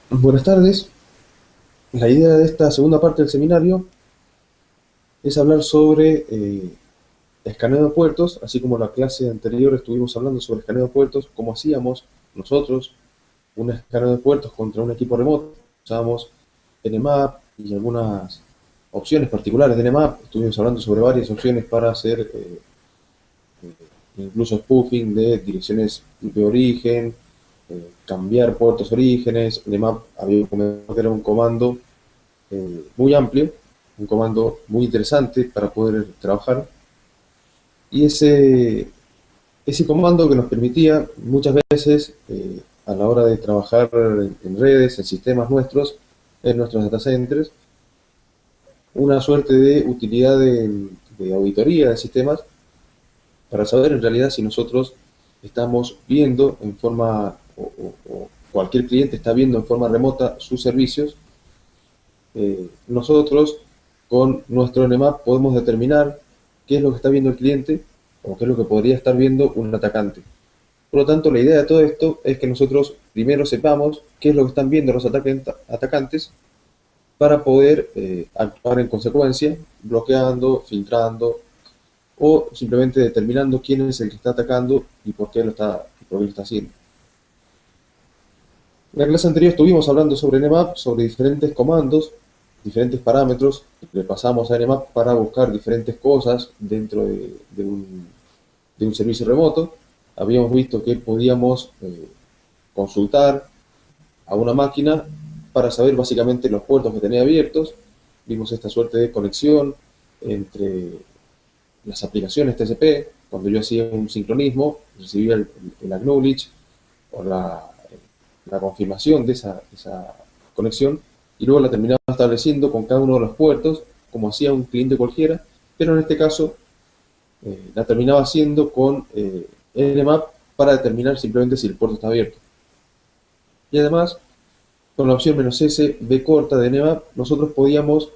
Buenas tardes. La idea de esta segunda parte del seminario es hablar sobre escaneo de puertos, así como la clase anterior estuvimos hablando sobre escaneo de puertos, cómo hacíamos nosotros un escaneo de puertos contra un equipo remoto. Usábamos Nmap y algunas opciones particulares de Nmap. Estuvimos hablando sobre varias opciones para hacer incluso spoofing de direcciones de origen, cambiar puertos orígenes. Nmap había comentado que era un comando muy amplio, un comando muy interesante para poder trabajar. Y ese comando que nos permitía muchas veces, a la hora de trabajar en redes, en sistemas nuestros, en nuestros data centers, una suerte de utilidad de auditoría de sistemas para saber en realidad si nosotros estamos viendo en forma, o cualquier cliente está viendo en forma remota sus servicios. Nosotros con nuestro Nmap podemos determinar qué es lo que está viendo el cliente o qué es lo que podría estar viendo un atacante. Por lo tanto, la idea de todo esto es que nosotros primero sepamos qué es lo que están viendo los atacantes para poder actuar en consecuencia, bloqueando, filtrando o simplemente determinando quién es el que está atacando y por qué lo está haciendo. En la clase anterior estuvimos hablando sobre Nmap, sobre diferentes comandos, diferentes parámetros que le pasamos a Nmap para buscar diferentes cosas dentro de un servicio remoto. Habíamos visto que podíamos consultar a una máquina para saber básicamente los puertos que tenía abiertos. Vimos esta suerte de conexión entre las aplicaciones TCP. Cuando yo hacía un sincronismo, recibía el acknowledge o la confirmación de esa conexión y luego la terminaba estableciendo con cada uno de los puertos, como hacía un cliente cualquiera, pero en este caso la terminaba haciendo con Nmap para determinar simplemente si el puerto está abierto. Y además, con la opción "-s b corta" de Nmap, nosotros podíamos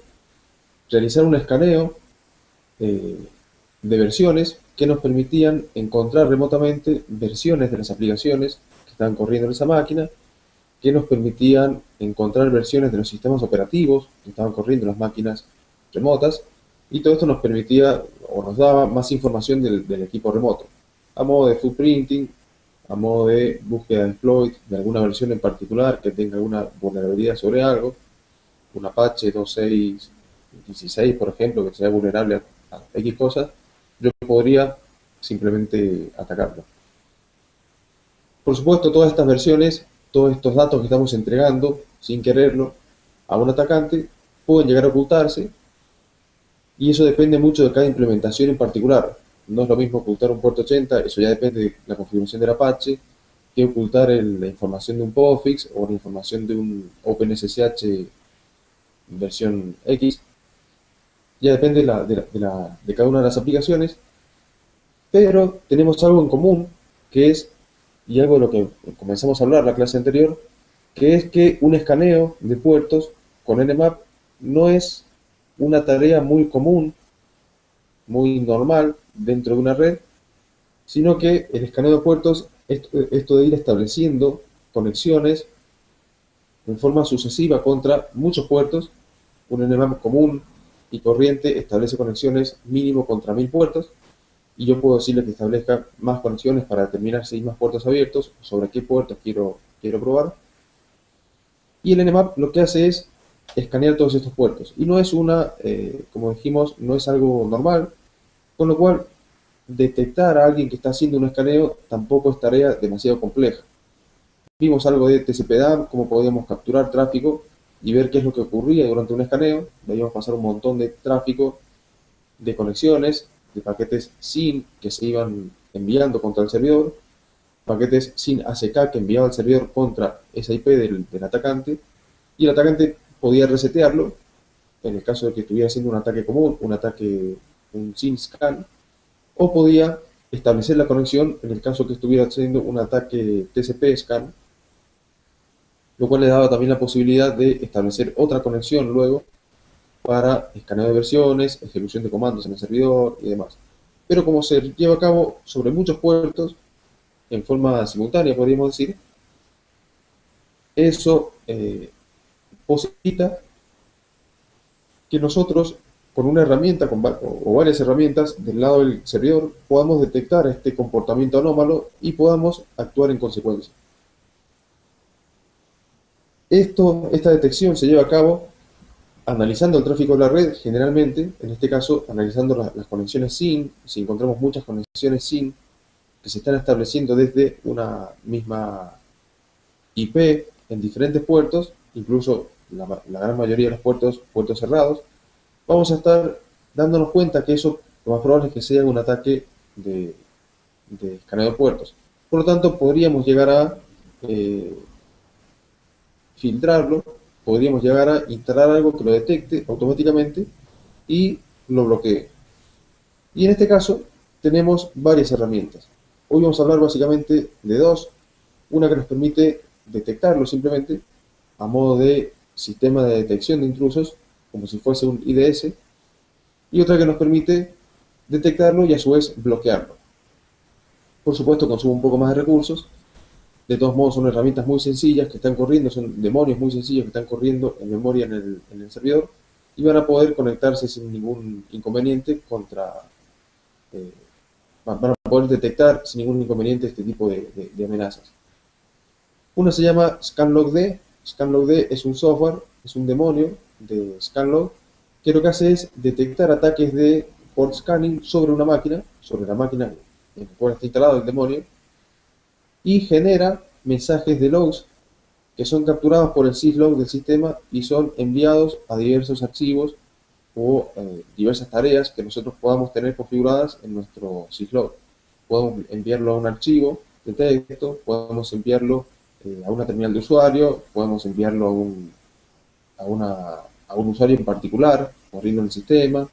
realizar un escaneo eh, de versiones que nos permitían encontrar remotamente versiones de las aplicaciones que estaban corriendo en esa máquina, que nos permitían encontrar versiones de los sistemas operativos que estaban corriendo en las máquinas remotas, y todo esto nos permitía o nos daba más información del equipo remoto, a modo de footprinting, a modo de búsqueda de exploit de alguna versión en particular que tenga alguna vulnerabilidad sobre algo, un Apache 2.6.16, por ejemplo, que sea vulnerable a X cosas. Yo podría simplemente atacarlo. Por supuesto, todas estas versiones, todos estos datos que estamos entregando sin quererlo a un atacante, pueden llegar a ocultarse, y eso depende mucho de cada implementación en particular. No es lo mismo ocultar un puerto 80, eso ya depende de la configuración del Apache, que ocultar la información de un POSIX o la información de un OpenSSH versión X. Ya depende de cada una de las aplicaciones, pero tenemos algo en común, que es, y algo de lo que comenzamos a hablar la clase anterior, que es que un escaneo de puertos con Nmap no es una tarea muy común, muy normal dentro de una red, sino que el escaneo de puertos, esto de ir estableciendo conexiones en forma sucesiva contra muchos puertos. Un Nmap común y corriente establece conexiones mínimo contra 1000 puertos, y yo puedo decirle que establezca más conexiones para determinar si hay más puertos abiertos, sobre qué puertos quiero probar. Y el Nmap lo que hace es escanear todos estos puertos. Y no es como dijimos, no es algo normal, con lo cual detectar a alguien que está haciendo un escaneo tampoco es tarea demasiado compleja. Vimos algo de TCP/DAM, cómo podíamos capturar tráfico y ver qué es lo que ocurría durante un escaneo. Veíamos pasar un montón de tráfico, de conexiones, de paquetes SYN que se iban enviando contra el servidor, paquetes SYN ACK que enviaba el servidor contra esa IP del atacante, y el atacante podía resetearlo en el caso de que estuviera haciendo un ataque común, un SYN scan, o podía establecer la conexión en el caso que estuviera haciendo un ataque TCP scan, lo cual le daba también la posibilidad de establecer otra conexión luego para escaneo de versiones, ejecución de comandos en el servidor y demás. Pero como se lleva a cabo sobre muchos puertos, en forma simultánea podríamos decir, eso posibilita que nosotros, con una herramienta o varias herramientas del lado del servidor, podamos detectar este comportamiento anómalo y podamos actuar en consecuencia. Esta detección se lleva a cabo analizando el tráfico de la red, generalmente, en este caso, analizando las conexiones SYN. Si encontramos muchas conexiones SYN que se están estableciendo desde una misma IP en diferentes puertos, incluso la gran mayoría de los puertos cerrados, vamos a estar dándonos cuenta que eso lo más probable es que sea un ataque de escaneo de puertos. Por lo tanto, podríamos llegar a filtrarlo, podríamos llegar a instalar algo que lo detecte automáticamente y lo bloquee. Y en este caso tenemos varias herramientas. Hoy vamos a hablar básicamente de dos. Una que nos permite detectarlo simplemente a modo de sistema de detección de intrusos, como si fuese un IDS, y otra que nos permite detectarlo y a su vez bloquearlo. Por supuesto consume un poco más de recursos. De todos modos son herramientas muy sencillas que están corriendo, son demonios muy sencillos que están corriendo en memoria en el servidor y van a poder conectarse sin ningún inconveniente van a poder detectar sin ningún inconveniente este tipo de amenazas. Una se llama ScanLogD. ScanLogD es un software, es un demonio de Scanlog, que lo que hace es detectar ataques de port scanning sobre una máquina, sobre la máquina en la cual está instalado el demonio, y genera mensajes de logs que son capturados por el syslog del sistema y son enviados a diversos archivos o diversas tareas que nosotros podamos tener configuradas en nuestro syslog. Podemos enviarlo a un archivo de texto, podemos enviarlo a una terminal de usuario, podemos enviarlo a un usuario en particular, corriendo en el sistema.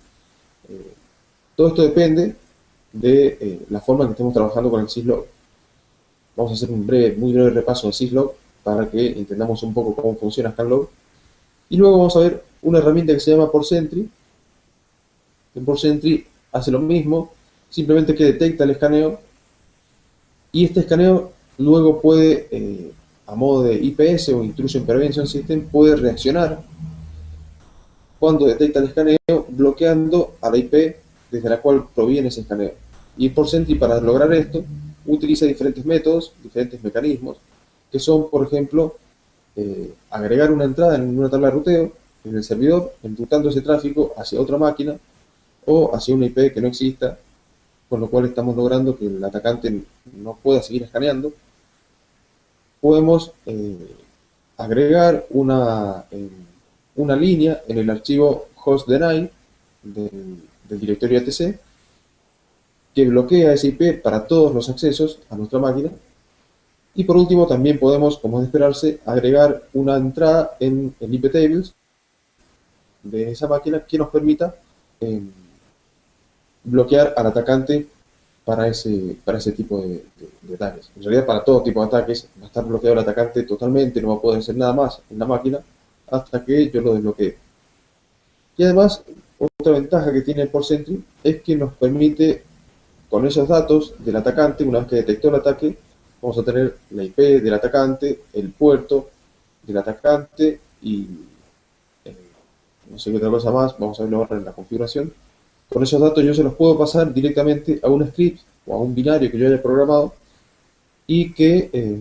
Todo esto depende de la forma en que estemos trabajando con el syslog. Vamos a hacer un muy breve repaso de syslog para que entendamos un poco cómo funciona Scanlog. Y luego vamos a ver una herramienta que se llama PortSentry. En PortSentry hace lo mismo, simplemente que detecta el escaneo y este escaneo luego puede, a modo de IPS o Intrusion Prevention System, puede reaccionar cuando detecta el escaneo bloqueando a la IP desde la cual proviene ese escaneo. Y PortSentry, para lograr esto, utiliza diferentes métodos, diferentes mecanismos, que son, por ejemplo, agregar una entrada en una tabla de ruteo en el servidor, enrutando ese tráfico hacia otra máquina o hacia una IP que no exista, con lo cual estamos logrando que el atacante no pueda seguir escaneando. Podemos agregar una línea en el archivo hostdeny del directorio etc que bloquea esa IP para todos los accesos a nuestra máquina. Y por último también podemos, como es de esperarse, agregar una entrada en el iptables de esa máquina que nos permita bloquear al atacante para ese tipo de ataques. En realidad, para todo tipo de ataques va a estar bloqueado el atacante totalmente, no va a poder hacer nada más en la máquina hasta que yo lo desbloquee. Y además, otra ventaja que tiene el PortSentry es que nos permite, con esos datos del atacante, una vez que detectó el ataque, vamos a tener la IP del atacante, el puerto del atacante y no sé qué otra cosa más, vamos a verlo ahora en la configuración. Con esos datos yo se los puedo pasar directamente a un script o a un binario que yo haya programado y que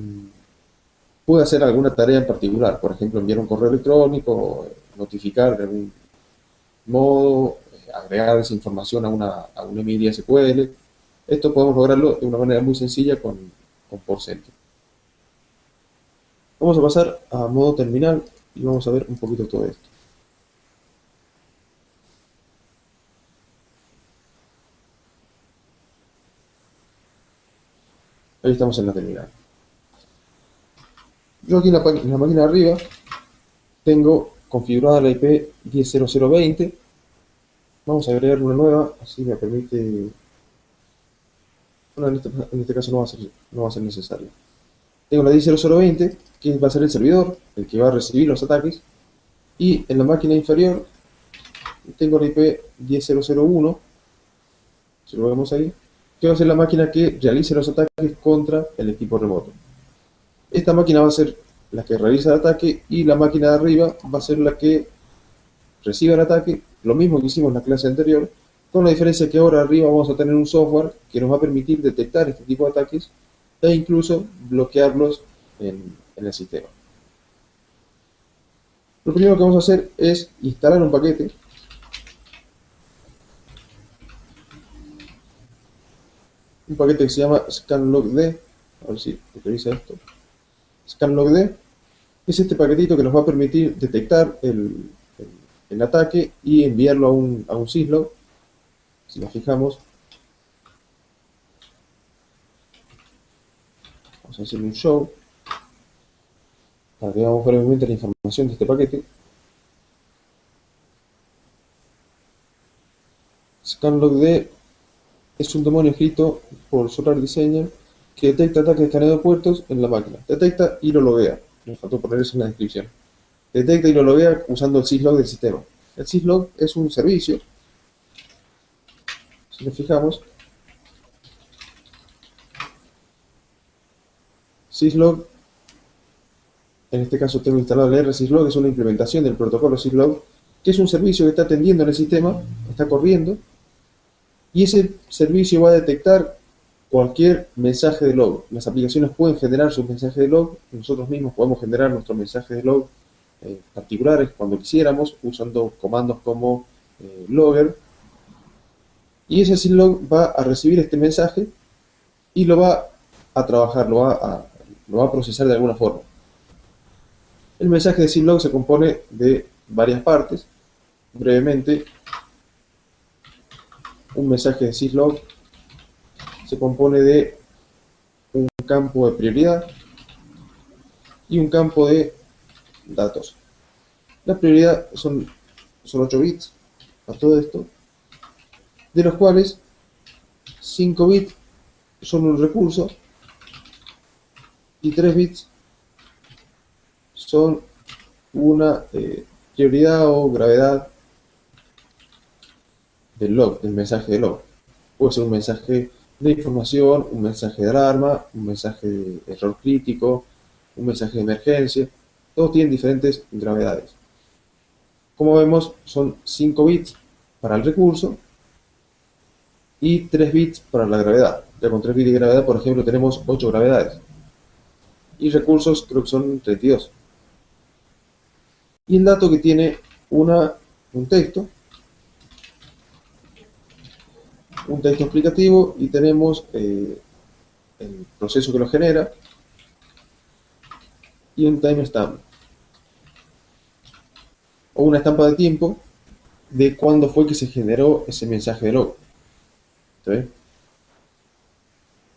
pueda hacer alguna tarea en particular, por ejemplo enviar un correo electrónico, notificar de algún modo, agregar esa información a un MIDI SQL. Esto podemos lograrlo de una manera muy sencilla con PortSentry. Vamos a pasar a modo terminal y vamos a ver un poquito todo esto. Ahí estamos en la terminal. Yo aquí en la máquina de arriba tengo configurada la IP 10.0020. Vamos a agregar una nueva, así me permite... Bueno, en este caso no va a ser necesario. Tengo la 10.0020, que va a ser el servidor, el que va a recibir los ataques. Y en la máquina inferior tengo la IP 10.001, si lo vemos ahí, que va a ser la máquina que realice los ataques contra el equipo remoto. Esta máquina va a ser la que realiza el ataque, y la máquina de arriba va a ser la que recibe el ataque, lo mismo que hicimos en la clase anterior, con la diferencia que ahora arriba vamos a tener un software que nos va a permitir detectar este tipo de ataques e incluso bloquearlos en el sistema. Lo primero que vamos a hacer es instalar un paquete. Un paquete que se llama scanlogd. A ver si utiliza esto. Scanlogd es este paquetito que nos va a permitir detectar el ataque y enviarlo a un syslog. Si nos fijamos, vamos a hacer un show para que veamos brevemente la información de este paquete. Scanlogd es un demonio escrito por Solar Designer que detecta ataques de escaneo de puertos en la máquina. Detecta y lo loguea. Me faltó poner eso en la descripción. Detecta y lo loguea usando el syslog del sistema. El syslog es un servicio. Si nos fijamos, syslog, en este caso tengo instalado el rsyslog, es una implementación del protocolo syslog, que es un servicio que está atendiendo en el sistema, está corriendo, y ese servicio va a detectar cualquier mensaje de log. Las aplicaciones pueden generar sus mensajes de log, nosotros mismos podemos generar nuestros mensajes de log particulares cuando quisiéramos, usando comandos como logger, y ese syslog va a recibir este mensaje y lo va a trabajar, lo va a procesar de alguna forma. El mensaje de syslog se compone de varias partes. Brevemente, un mensaje de syslog se compone de un campo de prioridad y un campo de datos. La prioridad son 8 bits a todo esto, de los cuales 5 bits son un recurso y 3 bits son una prioridad o gravedad del log, del mensaje de log. Puede ser un mensaje de información, un mensaje de alarma, un mensaje de error crítico, un mensaje de emergencia. Todos tienen diferentes gravedades. Como vemos, son 5 bits para el recurso y 3 bits para la gravedad. Ya con 3 bits de gravedad, por ejemplo, tenemos 8 gravedades. Y recursos creo que son 32. Y el dato que tiene un texto explicativo, y tenemos el proceso que lo genera y un timestamp o una estampa de tiempo de cuándo fue que se generó ese mensaje de log. ¿Sí?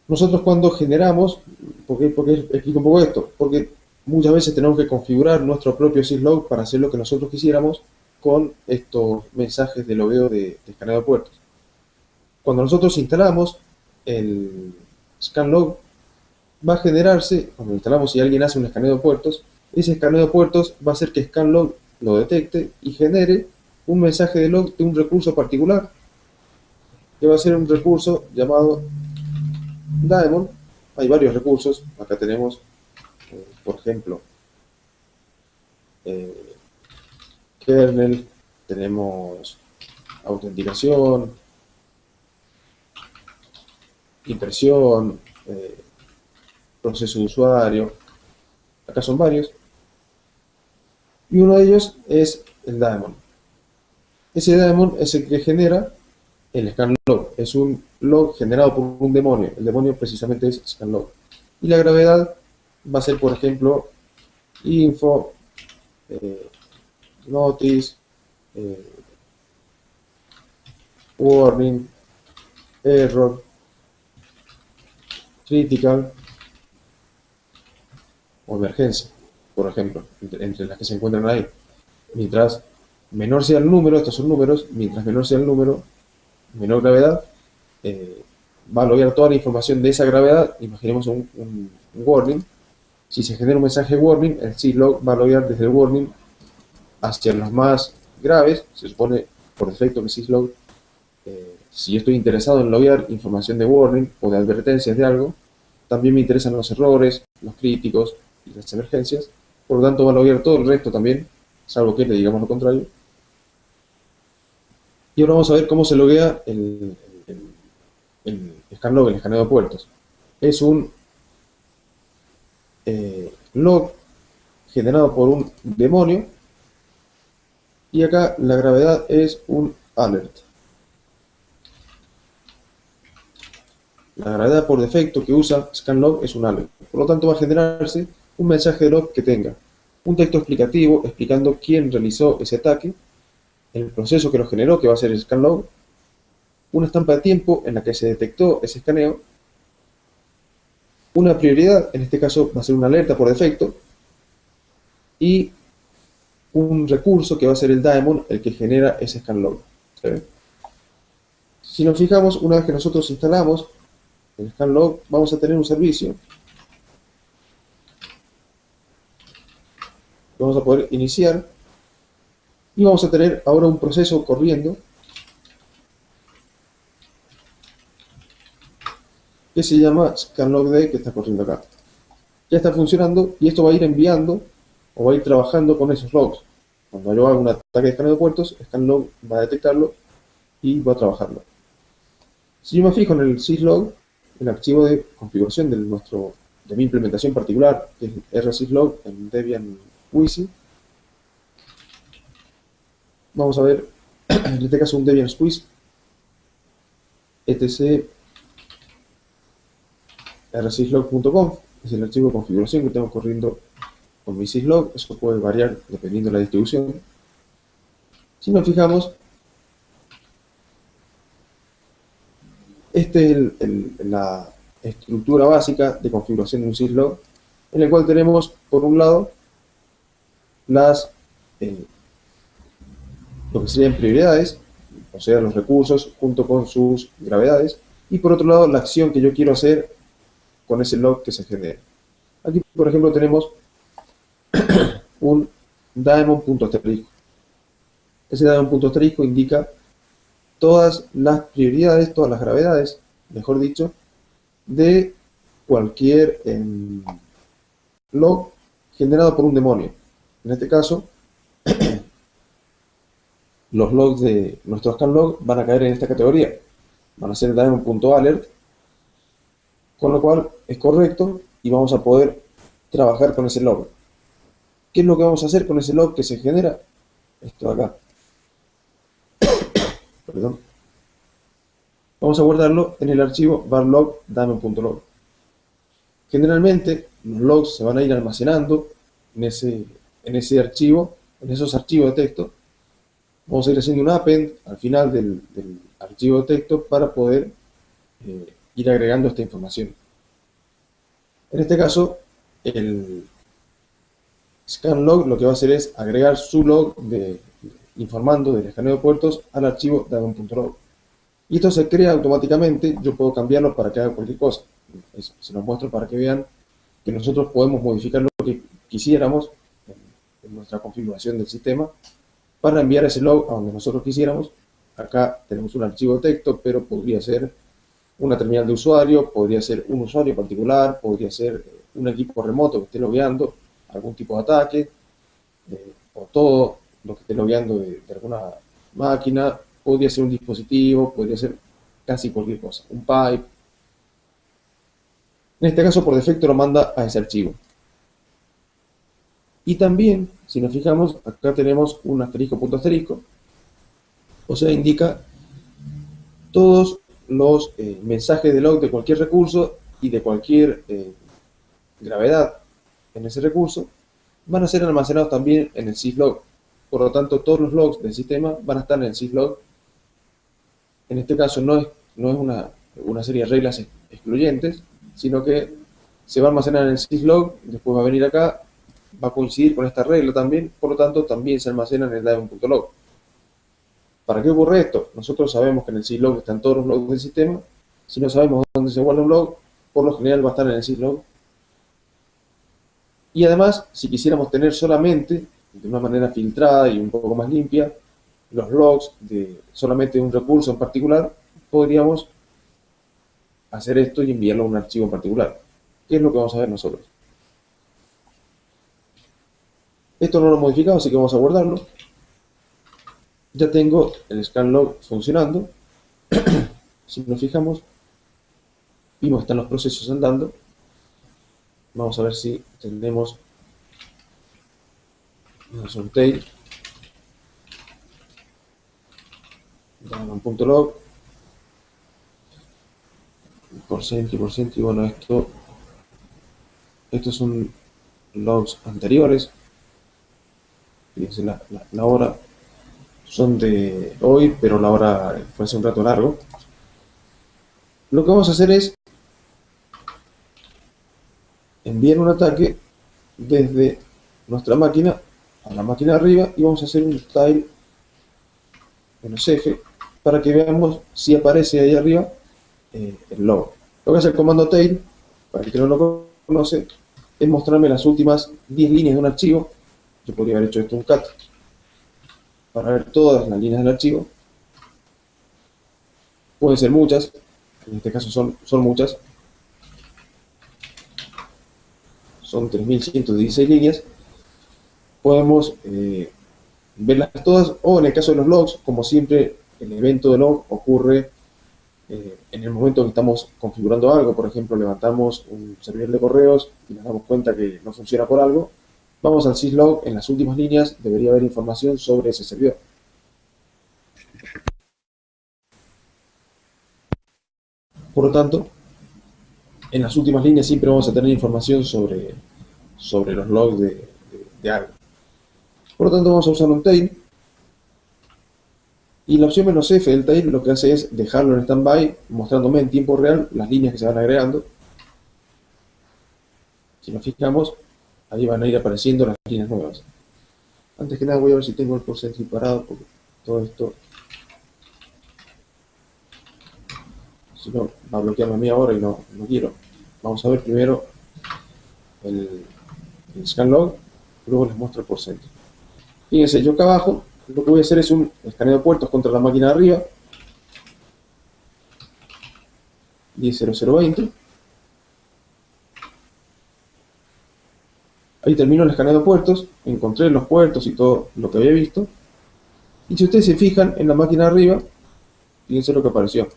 Nosotros cuando generamos, ¿por qué explico un poco esto? Porque muchas veces tenemos que configurar nuestro propio syslog para hacer lo que nosotros quisiéramos con estos mensajes de logueo de escaneo de puertos. Cuando nosotros instalamos el scanlog, va a generarse, cuando instalamos y alguien hace un escaneo de puertos, ese escaneo de puertos va a hacer que scanlog lo detecte y genere un mensaje de log de un recurso particular, que va a ser un recurso llamado daemon. Hay varios recursos, acá tenemos, por ejemplo, kernel, tenemos autenticación, impresión, proceso de usuario, acá son varios, y uno de ellos es el daemon. Ese daemon es el que genera el scanlog, es un log generado por un demonio, el demonio precisamente es scanlog. Y la gravedad va a ser, por ejemplo, info, notice, warning, error, critical o emergencia, por ejemplo, entre las que se encuentran ahí. Mientras menor sea el número, estos son números, mientras menor sea el número, menor gravedad, va a loguear toda la información de esa gravedad. Imaginemos un warning. Si se genera un mensaje warning, el syslog va a loguear desde el warning hacia los más graves. Se supone por defecto que syslog, si yo estoy interesado en loguear información de warning o de advertencias de algo, también me interesan los errores, los críticos y las emergencias. por lo tanto va a loguear todo el resto también, salvo que le digamos lo contrario. Y ahora vamos a ver cómo se loguea el scanlog, el escaneo de puertos. Es un log generado por un demonio, y acá la gravedad es un alert. La gravedad por defecto que usa scanlog es un alert. Por lo tanto va a generarse un mensaje de log que tenga un texto explicativo explicando quién realizó ese ataque, el proceso que lo generó, que va a ser el scanlog, una estampa de tiempo en la que se detectó ese escaneo, una prioridad, en este caso va a ser una alerta por defecto, y un recurso que va a ser el daemon, el que genera ese scanlog. ¿Sí? Si nos fijamos, una vez que nosotros instalamos el scanlog, vamos a tener un servicio. Vamos a poder iniciar y vamos a tener ahora un proceso corriendo que se llama scanlogd, que está corriendo acá. Ya está funcionando y esto va a ir enviando o va a ir trabajando con esos logs. Cuando yo haga un ataque de escaneo de puertos, scanlog va a detectarlo y va a trabajarlo. Si yo me fijo en el syslog, el archivo de configuración de mi implementación particular, que es rsyslog en Debian Wisi, vamos a ver, en este caso un Debian Swiss, etc rsyslog.conf, es el archivo de configuración que tengo corriendo con mi syslog. Eso puede variar dependiendo de la distribución. Si nos fijamos, esta es la estructura básica de configuración de un syslog, en el cual tenemos, por un lado, lo que serían prioridades, o sea, los recursos junto con sus gravedades, y por otro lado, la acción que yo quiero hacer con ese log que se genera. Aquí, por ejemplo, tenemos un daemon.asterisco. Ese daemon.asterisco indica todas las prioridades, todas las gravedades, mejor dicho, de cualquier log generado por un demonio. En este caso, los logs de nuestro scanlog van a caer en esta categoría. Van a ser daemon.alert, con lo cual es correcto y vamos a poder trabajar con ese log. ¿Qué es lo que vamos a hacer con ese log que se genera? Esto de acá. Perdón. Vamos a guardarlo en el archivo varlog daemon.log. Generalmente los logs se van a ir almacenando en ese archivo, en esos archivos de texto. Vamos a ir haciendo un append al final del archivo de texto para poder ir agregando esta información. En este caso, el scanlog lo que va a hacer es agregar su log informando del escaneo de puertos al archivo daemon.log. Y esto se crea automáticamente. Yo puedo cambiarlo para que haga cualquier cosa. Eso, se los muestro para que vean que nosotros podemos modificar lo que quisiéramos en nuestra configuración del sistema para enviar ese log a donde nosotros quisiéramos. Acá tenemos un archivo de texto, pero podría ser una terminal de usuario, podría ser un usuario particular, podría ser un equipo remoto que esté logueando algún tipo de ataque, o todo lo que esté logueando de alguna máquina. Podría ser un dispositivo, podría ser casi cualquier cosa, un pipe. En este caso, por defecto, lo manda a ese archivo. Y también, si nos fijamos, acá tenemos un asterisco, punto asterisco, o sea, indica todos los mensajes de log de cualquier recurso y de cualquier gravedad en ese recurso van a ser almacenados también en el syslog. Por lo tanto, todos los logs del sistema van a estar en el syslog. En este caso no es una serie de reglas excluyentes, sino que se va a almacenar en el syslog, después va a venir acá, va a coincidir con esta regla también, por lo tanto también se almacena en el daemon.log. ¿Para qué ocurre esto? Nosotros sabemos que en el syslog están todos los logs del sistema. Si no sabemos dónde se guarda un log, por lo general va a estar en el syslog. Y además, si quisiéramos tener solamente, de una manera filtrada y un poco más limpia, los logs de solamente un recurso en particular, podríamos hacer esto y enviarlo a un archivo en particular. ¿Qué es lo que vamos a ver nosotros? Esto no lo he modificado, así que vamos a guardarlo. Ya tengo el scanlog funcionando. Si nos fijamos, vimos que están los procesos andando. Vamos a ver si tenemos un tail. Dame un punto log. Por ciento, y bueno, estos son logs anteriores. Fíjense, la hora son de hoy, pero la hora fue hace un rato largo. Lo que vamos a hacer es enviar un ataque desde nuestra máquina a la máquina de arriba y vamos a hacer un tile -f para que veamos si aparece ahí arriba el log. Lo que hace el comando tail, para el que no lo conoce, es mostrarme las últimas 10 líneas de un archivo. Yo podría haber hecho esto un cat para ver todas las líneas del archivo. Pueden ser muchas, en este caso son muchas. Son 3116 líneas. Podemos verlas todas, o en el caso de los logs, como siempre, el evento de log ocurre en el momento que estamos configurando algo. Por ejemplo, levantamos un servidor de correos y nos damos cuenta que no funciona por algo. Vamos al syslog, en las últimas líneas debería haber información sobre ese servidor. Por lo tanto, en las últimas líneas siempre vamos a tener información sobre los logs de algo. Por lo tanto, vamos a usar un tail. Y la opción "-f" del tail lo que hace es dejarlo en standby, mostrándome en tiempo real las líneas que se van agregando. Si nos fijamos, ahí van a ir apareciendo las líneas nuevas. Antes que nada voy a ver si tengo el porcentaje parado, porque todo esto, si no, va a bloquearme a mí ahora y no quiero. Vamos a ver primero el scanlog, luego les muestro el porcentaje. Fíjense, yo acá abajo lo que voy a hacer es un escaneo de puertos contra la máquina de arriba, 10.0020. Ahí termino el escaneo de puertos, encontré los puertos y todo lo que había visto. Y si ustedes se fijan en la máquina de arriba, fíjense lo que apareció.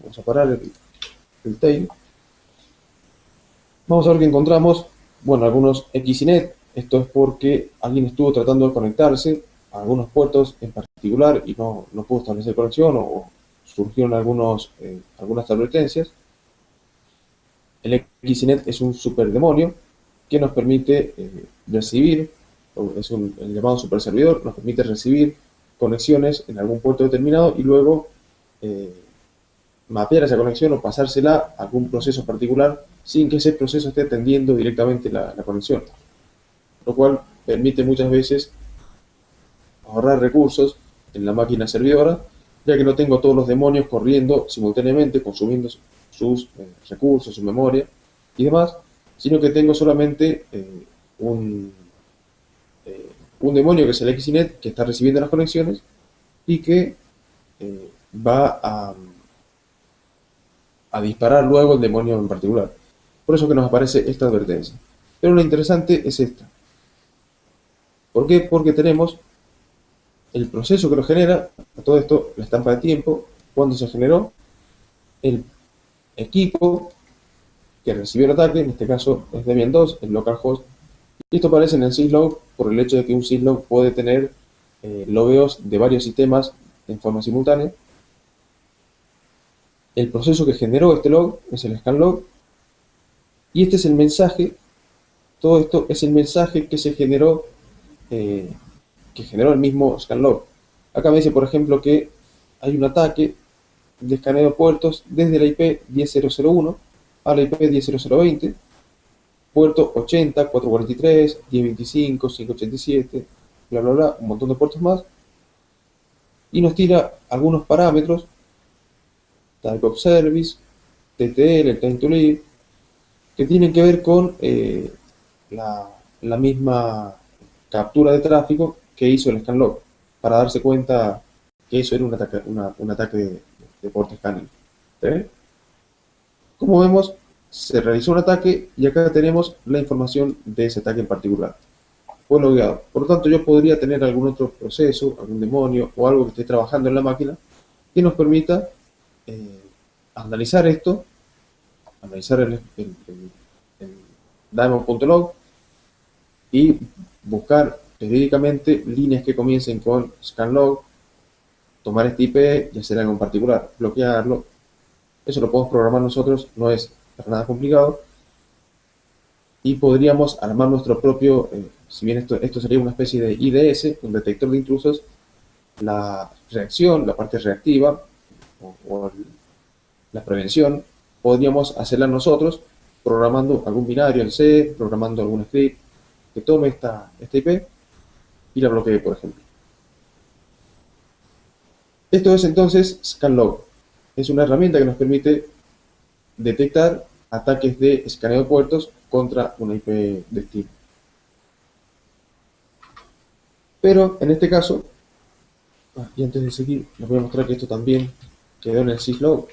Vamos a parar el tail. Vamos a ver que encontramos, bueno, algunos XNet. Esto es porque alguien estuvo tratando de conectarse a algunos puertos en particular y no pudo establecer conexión, o surgieron algunas advertencias. El XNet es un super demonio que nos permite recibir, es el llamado super servidor, nos permite recibir conexiones en algún puerto determinado y luego mapear esa conexión o pasársela a algún proceso particular sin que ese proceso esté atendiendo directamente la conexión, lo cual permite muchas veces ahorrar recursos en la máquina servidora, ya que no tengo todos los demonios corriendo simultáneamente, consumiendo sus recursos, su memoria y demás, sino que tengo solamente un demonio que es el XNet, que está recibiendo las conexiones y que va a disparar luego el demonio en particular. Por eso que nos aparece esta advertencia. Pero lo interesante es esta. ¿Por qué? Porque tenemos el proceso que lo genera, a todo esto, la estampa de tiempo, cuando se generó, el equipo que recibió el ataque, en este caso es Debian 2, el localhost, y esto aparece en el syslog por el hecho de que un syslog puede tener logueos de varios sistemas en forma simultánea. El proceso que generó este log es el scanlog, y este es el mensaje, todo esto es el mensaje que se generó, que generó el mismo scanlog. Acá me dice, por ejemplo, que hay un ataque de escaneo de puertos desde la IP 10.001 a la IP 10.0020, puerto 80, 443, 1025, 587, bla bla bla, un montón de puertos más, y nos tira algunos parámetros: type of service, TTL, time to live, que tienen que ver con la misma captura de tráfico que hizo el scanlog, para darse cuenta que eso era un ataque de port scanning. ¿Sí? Como vemos, se realizó un ataque y acá tenemos la información de ese ataque en particular. Fue logueado. Por lo tanto, yo podría tener algún otro proceso, algún demonio o algo que esté trabajando en la máquina que nos permita eh, analizar esto, analizar el daemon.log y buscar periódicamente líneas que comiencen con scanlog, tomar este IP y hacer algo en particular, bloquearlo. Eso lo podemos programar nosotros, no es para nada complicado. Y podríamos armar nuestro propio, si bien esto sería una especie de IDS, un detector de intrusos, la reacción, la parte reactiva o la prevención, podríamos hacerla nosotros programando algún binario en C, programando algún script que tome esta IP y la bloquee, por ejemplo. Esto es entonces ScanLog. Es una herramienta que nos permite detectar ataques de escaneo de puertos contra una IP destino. Pero en este caso, y antes de seguir, les voy a mostrar que esto también quedó en el syslog.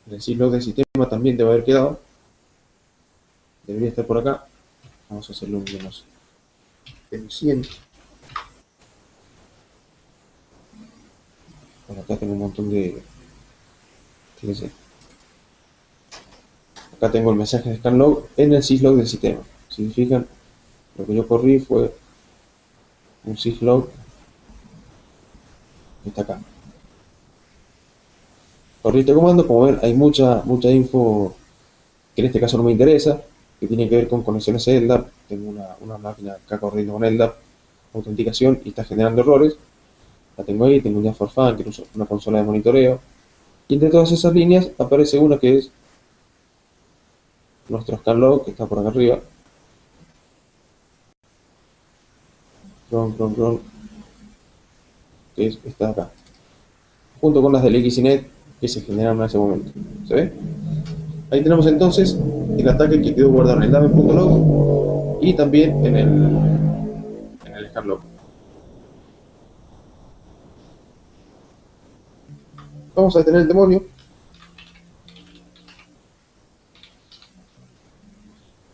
En el syslog del sistema también debe haber quedado. Debería estar por acá. Vamos a hacerlo menos eficiente. Bueno, acá tengo un montón de... Fíjense. Acá tengo el mensaje de scanlog en el syslog del sistema. Si se fijan, lo que yo corrí fue un syslog que está acá. Corrí este comando, como ven, hay mucha info que en este caso no me interesa, que tiene que ver con conexiones LDAP. Tengo una máquina acá corriendo con LDAP, autenticación, y está generando errores. La tengo ahí, tengo un Just for Fun, que es una consola de monitoreo. Y entre todas esas líneas aparece una que es nuestro scanlog, que está por acá arriba. Cron, que está acá. Junto con las del XINET que se generaron en ese momento. ¿Se ve? Ahí tenemos entonces el ataque que quedó guardado en el dame.log y también en el scanlog. Vamos a detener el demonio.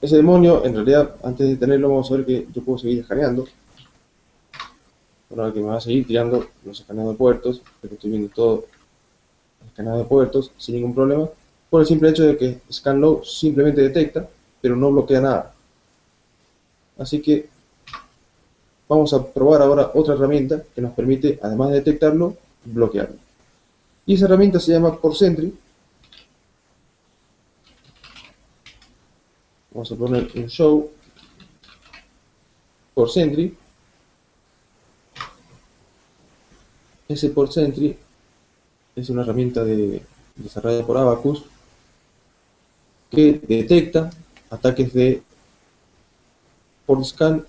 Ese demonio, en realidad, antes de detenerlo, vamos a ver que yo puedo seguir escaneando. Ahora que me va a seguir tirando los escaneados de puertos, pero estoy viendo todo el escaneado de puertos sin ningún problema, por el simple hecho de que scanlog simplemente detecta, pero no bloquea nada. Así que vamos a probar ahora otra herramienta que nos permite, además de detectarlo, bloquearlo. Y esa herramienta se llama PortSentry. Vamos a poner un show PortSentry. Ese PortSentry es una herramienta desarrollada por Abacus que detecta ataques de PortScan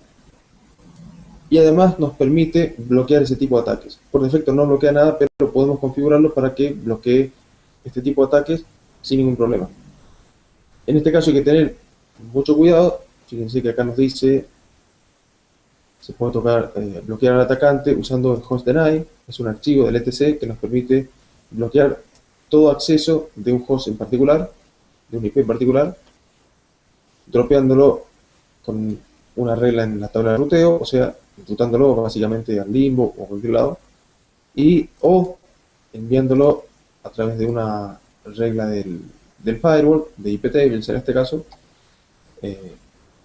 y además nos permite bloquear ese tipo de ataques. Por defecto no bloquea nada, pero podemos configurarlo para que bloquee este tipo de ataques sin ningún problema. En este caso hay que tener mucho cuidado. Fíjense que acá nos dice se puede bloquear al atacante usando el hostdeny. Es un archivo del etc que nos permite bloquear todo acceso de un host en particular, de un IP en particular, dropeándolo con una regla en la tabla de ruteo, o sea, rutándolo básicamente al limbo o a cualquier lado, o enviándolo a través de una regla del firewall, de IP tables en este caso,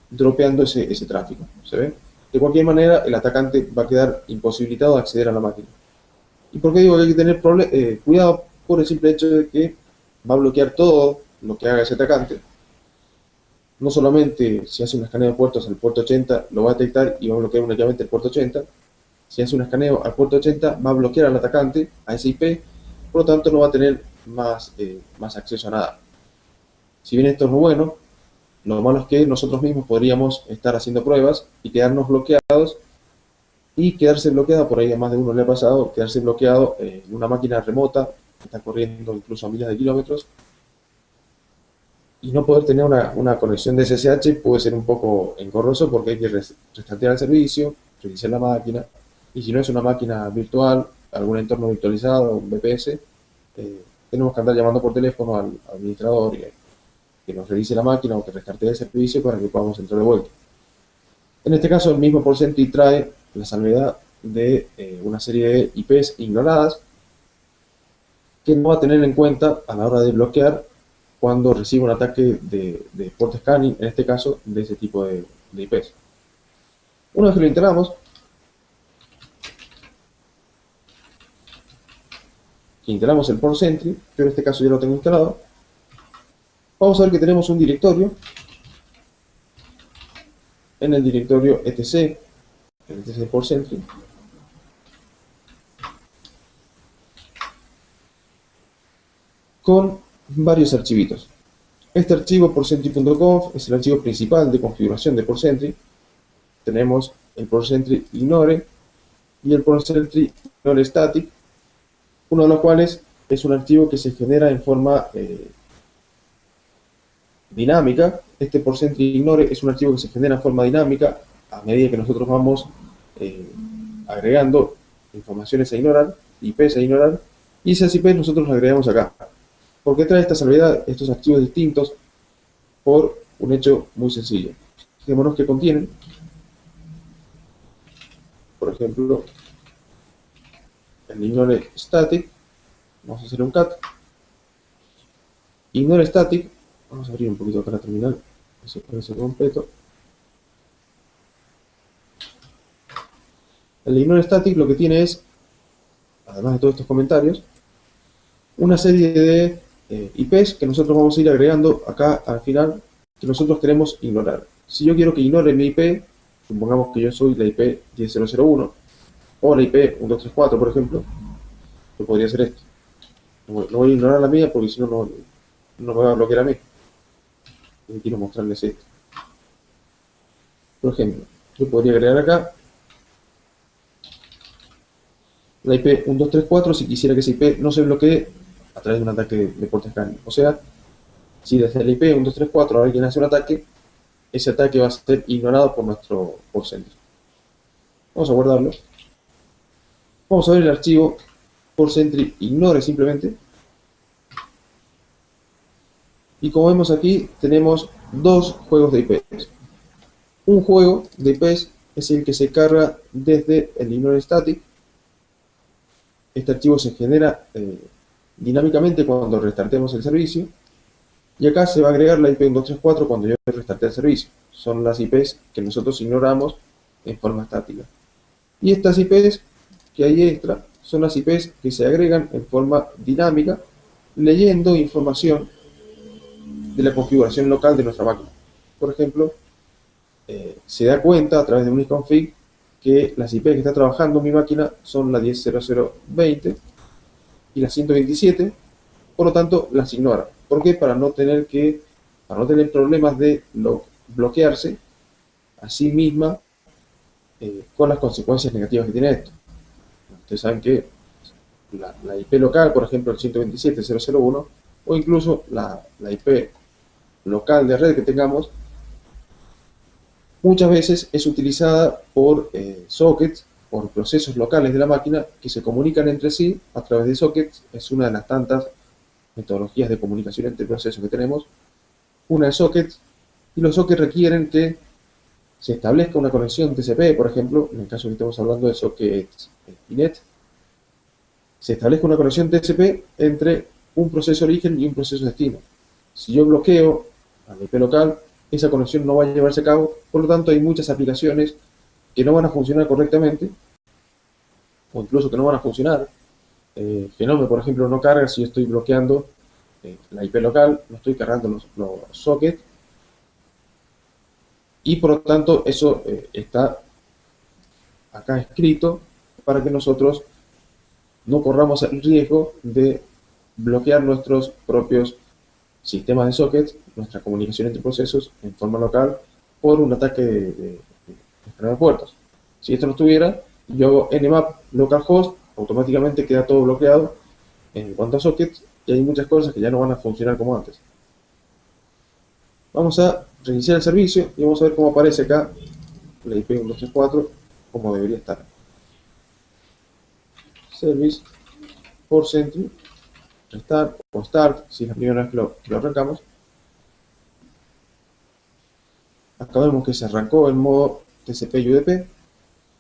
dropeando ese tráfico. ¿Se ve? De cualquier manera, el atacante va a quedar imposibilitado de acceder a la máquina. ¿Y por qué digo que hay que tener cuidado? Por el simple hecho de que va a bloquear todo lo que haga ese atacante. No solamente si hace un escaneo de puertos al puerto 80, lo va a detectar y va a bloquear únicamente el puerto 80. Si hace un escaneo al puerto 80, va a bloquear al atacante, a ese IP, por lo tanto no va a tener más acceso a nada. Si bien esto es lo bueno, lo malo es que nosotros mismos podríamos estar haciendo pruebas y quedarnos bloqueados, y quedarse bloqueado, por ahí a más de uno le ha pasado, quedarse bloqueado en una máquina remota que está corriendo incluso a miles de kilómetros, y no poder tener una conexión de SSH puede ser un poco engorroso porque hay que restartear el servicio, reiniciar la máquina, y si no es una máquina virtual, algún entorno virtualizado, un VPS, tenemos que andar llamando por teléfono al administrador que nos revise la máquina o que restartee el servicio para que podamos entrar de vuelta. En este caso, el mismo porcentri trae la salvedad de una serie de IPs ignoradas que no va a tener en cuenta a la hora de bloquear cuando recibe un ataque de port scanning, en este caso de ese tipo de IPs. Una vez que lo instalamos, el porcentri, yo en este caso ya lo tengo instalado, vamos a ver que tenemos un directorio. En el directorio etc, el etc porcentri, con varios archivitos. Este archivo porcentri.conf es el archivo principal de configuración de porcentri. Tenemos el porcentri ignore y el porcentri ignore static, uno de los cuales es un archivo que se genera en forma dinámica. Este porcentri ignore es un archivo que se genera en forma dinámica a medida que nosotros vamos agregando informaciones a ignorar, IPs a ignorar, y esas IPs nosotros las agregamos acá. ¿Por qué trae esta salvedad, estos archivos distintos? Por un hecho muy sencillo. Fijémonos que contienen, por ejemplo, el ignore static. Vamos a hacer un cat. Ignore static. Vamos a abrir un poquito acá la terminal. Eso puede ser completo. El ignore static lo que tiene es, además de todos estos comentarios, una serie de IPs que nosotros vamos a ir agregando acá al final, que nosotros queremos ignorar. Si yo quiero que ignore mi IP, supongamos que yo soy la IP 10.0.0.1 o la IP 1234, por ejemplo, yo podría hacer esto. No voy a ignorar la mía porque si no, no me va a bloquear a mí. Y quiero mostrarles esto. Por ejemplo, yo podría agregar acá la IP 1234 si quisiera que esa IP no se bloquee a través de un ataque de port scanning. O sea, si desde la IP 1234 alguien hace un ataque, ese ataque va a ser ignorado por nuestro porcentri. Vamos a guardarlo. Vamos a ver el archivo porcentri ignore simplemente. Y como vemos aquí, tenemos dos juegos de IPs. Un juego de IPs es el que se carga desde el ignore static. Este archivo se genera dinámicamente cuando restartemos el servicio. Y acá se va a agregar la IP 1234 cuando yo restarte el servicio. Son las IPs que nosotros ignoramos en forma estática. Y estas IPs que hay extra son las IPs que se agregan en forma dinámica, leyendo información de la configuración local de nuestra máquina. Por ejemplo, se da cuenta a través de un isconfig que las IP que está trabajando mi máquina son la 10.0.0.20 y la 127, por lo tanto las ignora. ¿Por qué? Para no tener problemas de bloquearse a sí misma con las consecuencias negativas que tiene esto. Ustedes saben que la IP local, por ejemplo, el 127.0.0.1, o incluso la IP local de red que tengamos, muchas veces es utilizada por sockets, por procesos locales de la máquina que se comunican entre sí a través de sockets. Es una de las tantas metodologías de comunicación entre procesos que tenemos. Una de sockets, y los sockets requieren que se establezca una conexión TCP, por ejemplo, en el caso que estamos hablando de sockets INET, se establezca una conexión TCP entre un proceso origen y un proceso destino. Si yo bloqueo al IP local, esa conexión no va a llevarse a cabo, por lo tanto hay muchas aplicaciones que no van a funcionar correctamente, o incluso que no van a funcionar. Genome, por ejemplo, no carga si yo estoy bloqueando la IP local, no estoy cargando los sockets, y por lo tanto eso está acá escrito para que nosotros no corramos el riesgo de bloquear nuestros propios sistemas de sockets, nuestra comunicación entre procesos en forma local por un ataque de puertos. Si esto no estuviera, yo hago nmap localhost, automáticamente queda todo bloqueado en cuanto a sockets y hay muchas cosas que ya no van a funcionar como antes. Vamos a reiniciar el servicio y vamos a ver cómo aparece acá la IP 1234 como debería estar. Service porcentri, restart o start si es la primera vez que lo arrancamos. Acá vemos que se arrancó el modo TCP y UDP.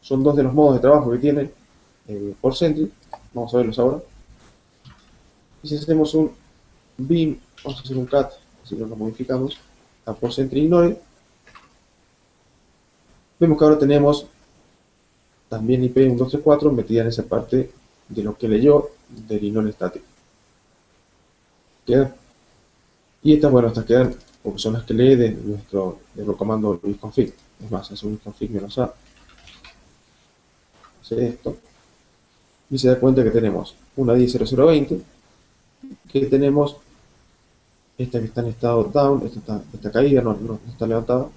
Son dos de los modos de trabajo que tiene Port Sentry. Vamos a verlos ahora. Y si hacemos un bin, vamos a hacer un cat, si no lo modificamos, a Port Sentry Ignore, vemos que ahora tenemos también IP 1234 metida en esa parte de lo que leyó del Ignore estático. ¿Queda? Y estas, bueno, estas quedan porque son las que lee de nuestro comando visconfig. Es más, hace un visconfig menos a. Hace esto. Y se da cuenta que tenemos una 10.0020, que tenemos esta que está en estado down, esta está caída, no está levantada,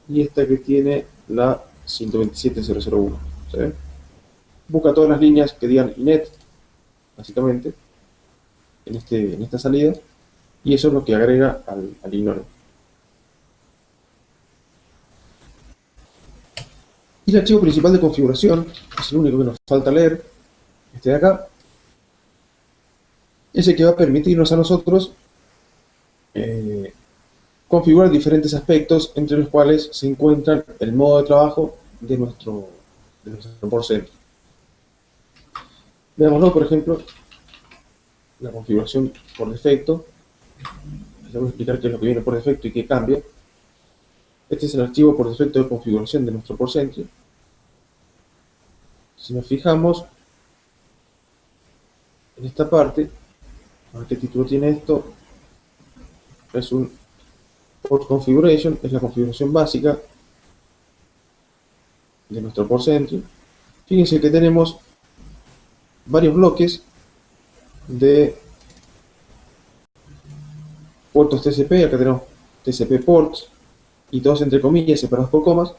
y esta que tiene la 127.001. ¿Se ve? Busca todas las líneas que digan inet, básicamente, en esta salida, y eso es lo que agrega al ignore. Y el archivo principal de configuración, es el único que nos falta leer, este de acá, es el que va a permitirnos a nosotros configurar diferentes aspectos, entre los cuales se encuentran el modo de trabajo de nuestro Port Sentry. Veámoslo, por ejemplo, la configuración por defecto. Les voy a explicar qué es lo que viene por defecto y qué cambia. Este es el archivo por defecto de configuración de nuestro Port Sentry. Si nos fijamos en esta parte, a ver qué título tiene esto, es un Port Configuration, es la configuración básica de nuestro Port Sentry. Fíjense que tenemos varios bloques de puertos TCP, acá tenemos TCP ports, y todos entre comillas separados por comas.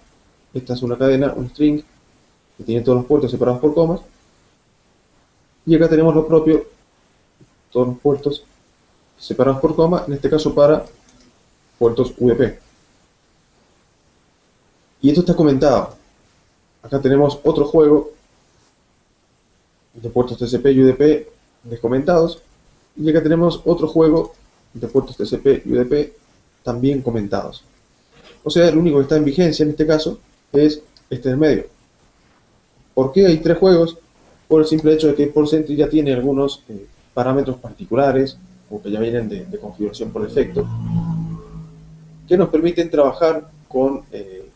Esta es una cadena, un string, que tiene todos los puertos separados por comas. Y acá tenemos lo propio, todos los puertos separados por coma, en este caso para puertos UDP. Y esto está comentado. Acá tenemos otro juego de puertos TCP y UDP descomentados. Y acá tenemos otro juego de puertos TCP y UDP también comentados. O sea, el único que está en vigencia en este caso es este del medio. ¿Por qué hay tres juegos? Por el simple hecho de que Port Sentry ya tiene algunos parámetros particulares, o que ya vienen de configuración por defecto, que nos permiten trabajar con el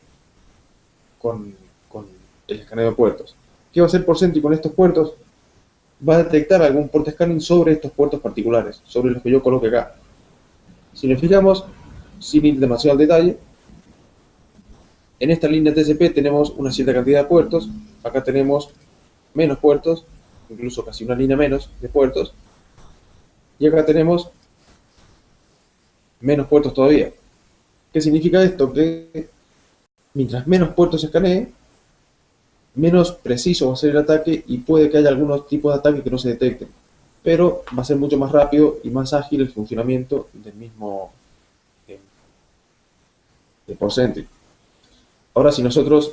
escaneo de puertos. ¿Qué va a hacer Port Sentry con estos puertos? Va a detectar algún port scanning sobre estos puertos particulares, sobre los que yo coloque acá. Si nos fijamos, sin ir demasiado al detalle, en esta línea TCP tenemos una cierta cantidad de puertos, acá tenemos menos puertos, incluso casi una línea menos de puertos, y acá tenemos menos puertos todavía. ¿Qué significa esto? Que mientras menos puertos se escanee, menos preciso va a ser el ataque y puede que haya algunos tipos de ataque que no se detecten, pero va a ser mucho más rápido y más ágil el funcionamiento del mismo de Port Sentry. Ahora, si nosotros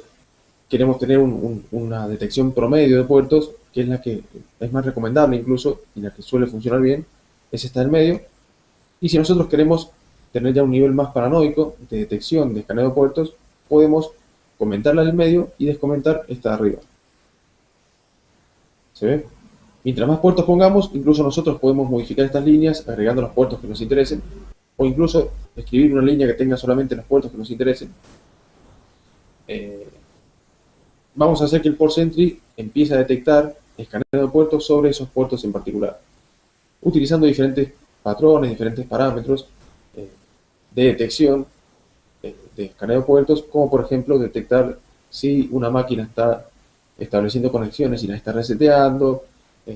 queremos tener una detección promedio de puertos, que es la que es más recomendable incluso y la que suele funcionar bien, es esta del medio. Y si nosotros queremos tener ya un nivel más paranoico de detección de escaneo de puertos, podemos comentar la del medio y descomentar esta de arriba. ¿Se ve? Mientras más puertos pongamos, incluso nosotros podemos modificar estas líneas agregando los puertos que nos interesen, o incluso escribir una línea que tenga solamente los puertos que nos interesen. Vamos a hacer que el Port Sentry empiece a detectar escaneo de puertos sobre esos puertos en particular, utilizando diferentes patrones, diferentes parámetros de detección de escaneo de puertos, como por ejemplo detectar si una máquina está estableciendo conexiones y las está reseteando,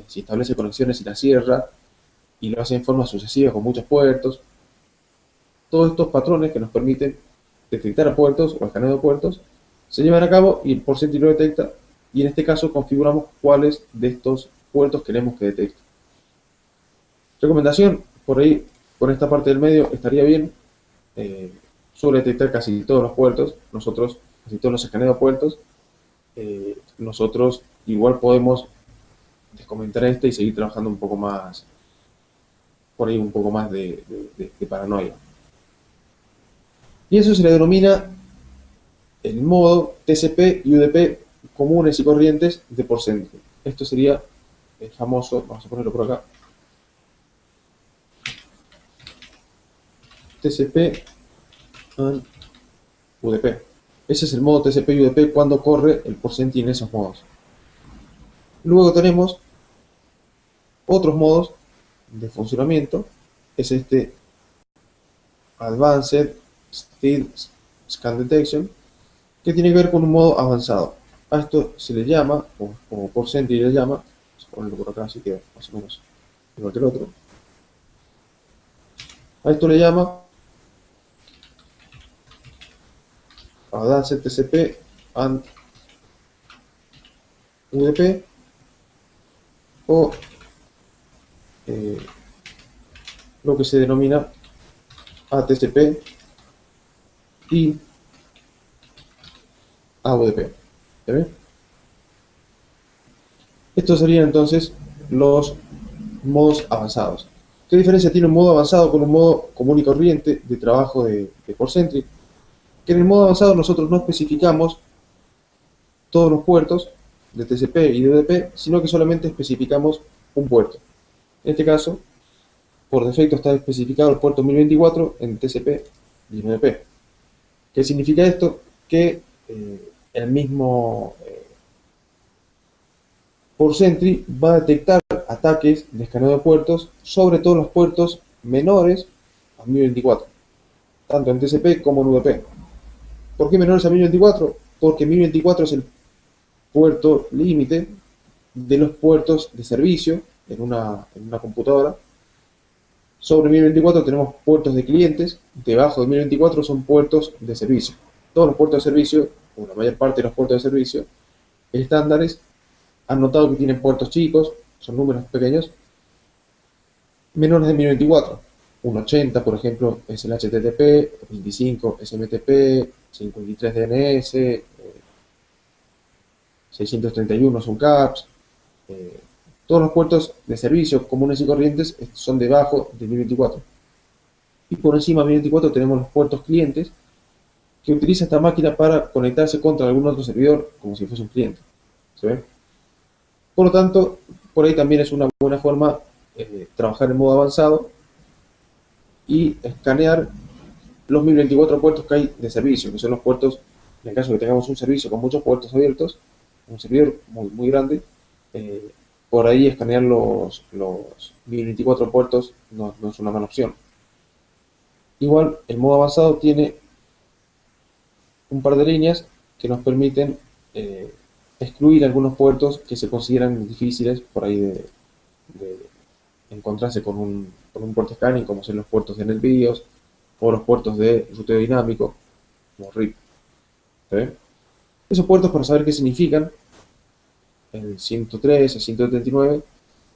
si establece conexiones y las cierra, y lo hace en forma sucesiva con muchos puertos. Todos estos patrones que nos permiten detectar puertos o escaneo de puertos se llevan a cabo y el Port Sentry lo detecta, y en este caso configuramos cuáles de estos puertos queremos que detecte. Recomendación, por ahí, por esta parte del medio estaría bien, suele detectar casi todos los puertos, casi todos los escaneos de puertos. Nosotros igual podemos descomentar este y seguir trabajando un poco más, por ahí un poco más de paranoia. Y eso se le denomina el modo TCP y UDP comunes y corrientes de Porcentry. Esto sería el famoso, vamos a ponerlo por acá, TCP and UDP. Ese es el modo TCP y UDP cuando corre el Porcentry en esos modos. Luego tenemos otros modos de funcionamiento. Es este Advanced Speed Scan Detection, que tiene que ver con un modo avanzado. A esto se le llama, o como Porcentry le llama, vamos a ponerlo por acá así que más o menos igual que el otro. A esto le llama Advanced TCP and UDP o lo que se denomina ATCP y AUDP. Estos serían entonces los modos avanzados. ¿Qué diferencia tiene un modo avanzado con un modo común y corriente de trabajo de Porcentry? Que en el modo avanzado nosotros no especificamos todos los puertos de TCP y de UDP, sino que solamente especificamos un puerto. En este caso, por defecto está especificado el puerto 1024 en TCP y en UDP. ¿Qué significa esto? Que el mismo Porcentry va a detectar ataques de escaneo de puertos sobre todos los puertos menores a 1024, tanto en TCP como en UDP. ¿Por qué menores a 1024? Porque 1024 es el puerto límite de los puertos de servicio en una computadora. Sobre 1024 tenemos puertos de clientes, debajo de 1024 son puertos de servicio. Todos los puertos de servicio, o la mayor parte de los puertos de servicio estándares, han notado que tienen puertos chicos, son números pequeños, menores de 1024. 180, por ejemplo, es el HTTP, 25 SMTP, 53 DNS, 631 son CAPS. Todos los puertos de servicio comunes y corrientes son debajo de 1024. Y por encima de 1024 tenemos los puertos clientes, que utiliza esta máquina para conectarse contra algún otro servidor, como si fuese un cliente. ¿Se ve? Por lo tanto, por ahí también es una buena forma trabajar en modo avanzado y escanear los 1024 puertos que hay de servicio, que son los puertos, en el caso de que tengamos un servicio con muchos puertos abiertos, un servidor muy grande, por ahí escanear los 1024 puertos no es una mala opción. Igual, el modo avanzado tiene un par de líneas que nos permiten excluir algunos puertos que se consideran difíciles por ahí de encontrarse con un puerto scanning, como son los puertos de NetBIOS o los puertos de ruteo dinámico, como RIP. ¿Sí? Esos puertos, para saber qué significan, el 103, el 139,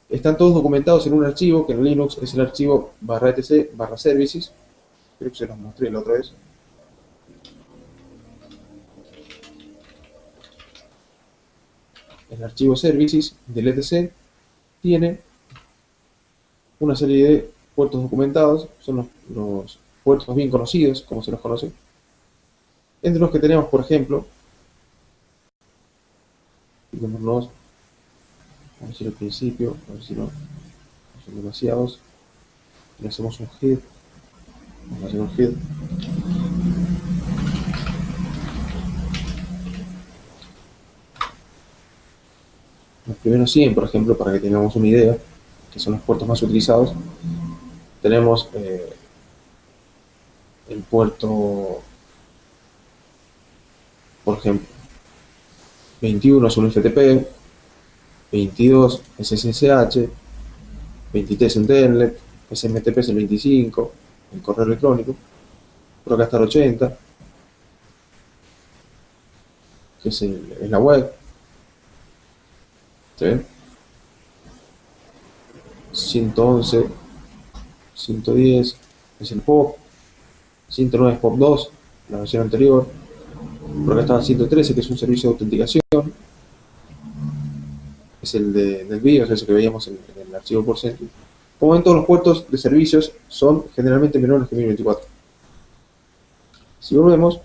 están todos documentados en un archivo que en Linux es el archivo /etc/services. Creo que se los mostré la otra vez. El archivo services del etc tiene una serie de puertos documentados, son los puertos bien conocidos, como se los conoce, entre los que tenemos, por ejemplo, fijémonos, a ver si al principio, a ver si no son demasiados, le hacemos un head, vamos a hacer un head, los primeros 100, por ejemplo, para que tengamos una idea, que son los puertos más utilizados, tenemos el puerto, por ejemplo, 21 es un FTP, 22 es SSH, 23 en Telnet, SMTP es el 25, el correo electrónico, por acá está el 80, que es la web, ¿sí? 111, 110 es el POP, 109 es POP 2, la versión anterior, por acá está el 113, que es un servicio de autenticación, es el del BIOS, ese que veíamos en el archivo Porcentry. Como ven, todos los puertos de servicios son generalmente menores que 1024. Si volvemos,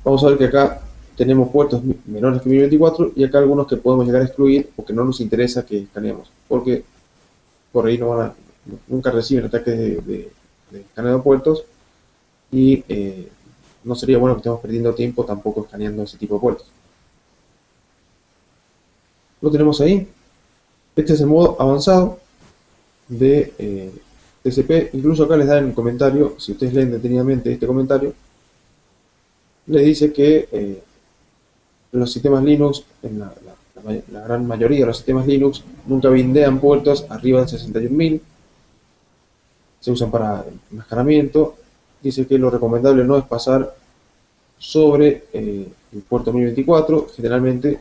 vamos a ver que acá tenemos puertos menores que 1024 y acá algunos que podemos llegar a excluir porque no nos interesa que escaneemos, porque por ahí nunca reciben ataques de escaneo de puertos y no sería bueno que estemos perdiendo tiempo tampoco escaneando ese tipo de puertos. Lo tenemos ahí. Este es el modo avanzado de TCP. Incluso acá les da en el comentario, si ustedes leen detenidamente este comentario, les dice que los sistemas Linux, en la gran mayoría de los sistemas Linux, nunca bindean puertos arriba de 61.000. Se usan para enmascaramiento. Dice que lo recomendable no es pasar sobre el puerto 1024. Generalmente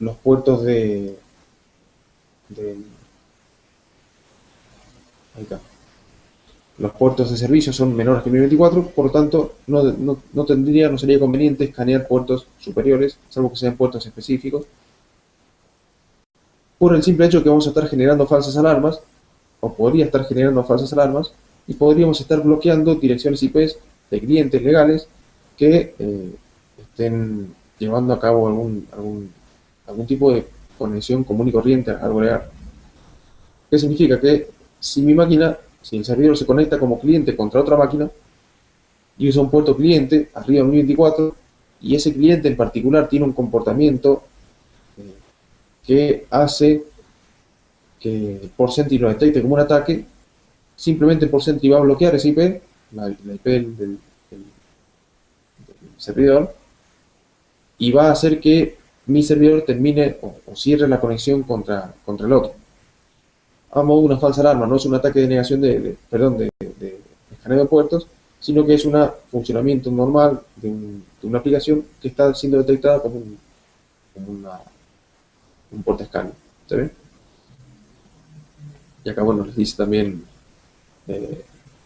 los puertos de ahí está. Los puertos de servicio son menores que 1024, por lo tanto no sería conveniente escanear puertos superiores, salvo que sean puertos específicos, por el simple hecho que vamos a estar generando falsas alarmas, o podría estar generando falsas alarmas, y podríamos estar bloqueando direcciones IP de clientes legales que estén llevando a cabo algún tipo de conexión común y corriente a algo legal. ¿Qué significa? Que si el servidor se conecta como cliente contra otra máquina y usa un puerto cliente arriba de 1024 y ese cliente en particular tiene un comportamiento que hace que Porcentry lo detecte como un ataque, simplemente Porcentry va a bloquear esa IP, la IP del servidor, y va a hacer que mi servidor termine o cierre la conexión contra el otro. A modo de una falsa alarma, no es un ataque de negación de escaneo de puertos, sino que es un funcionamiento normal de una aplicación que está siendo detectada como un puerto escaneo. ¿Está bien? Y acá, bueno, les dice también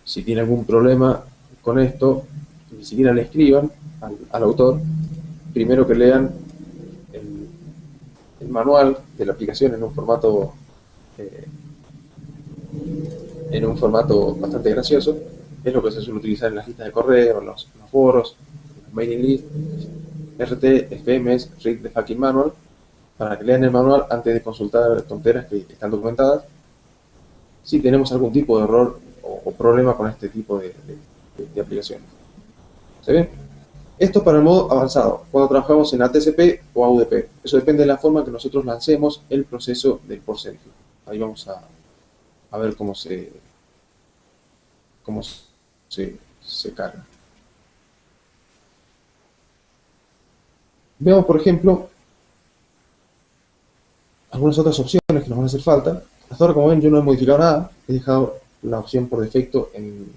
si tiene algún problema con esto, ni siquiera le escriban al autor, primero que lean el manual de la aplicación en un formato bastante gracioso. Es lo que se suele utilizar en las listas de correo, en los foros, en los mailing lists. RT FMS Read the Fucking Manual, para que lean el manual antes de consultar tonteras que están documentadas. Si tenemos algún tipo de error o problema con este tipo de aplicaciones. ¿Se ve? Esto para el modo avanzado, cuando trabajamos en ATCP o AUDP. Eso depende de la forma que nosotros lancemos el proceso del Porcentry. Ahí vamos a ver cómo se carga. Veamos, por ejemplo, algunas otras opciones que nos van a hacer falta. Hasta ahora, como ven, yo no he modificado nada. He dejado la opción por defecto en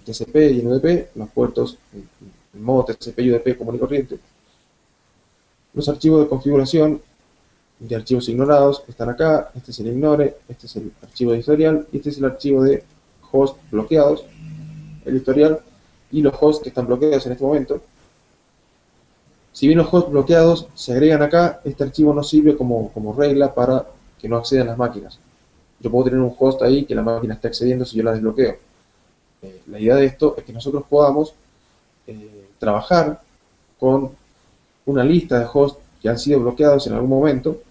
TCP y en UDP, los puertos en modo TCP y UDP común y corriente. Los archivos de configuración de archivos ignorados están acá. Este es el ignore, este es el archivo de historial y este es el archivo de host bloqueados, el historial y los hosts que están bloqueados en este momento. Si bien los hosts bloqueados se agregan acá, este archivo no sirve como regla para que no accedan las máquinas. Yo puedo tener un host ahí que la máquina está accediendo si yo la desbloqueo. La idea de esto es que nosotros podamos trabajar con una lista de hosts que han sido bloqueados en algún momento,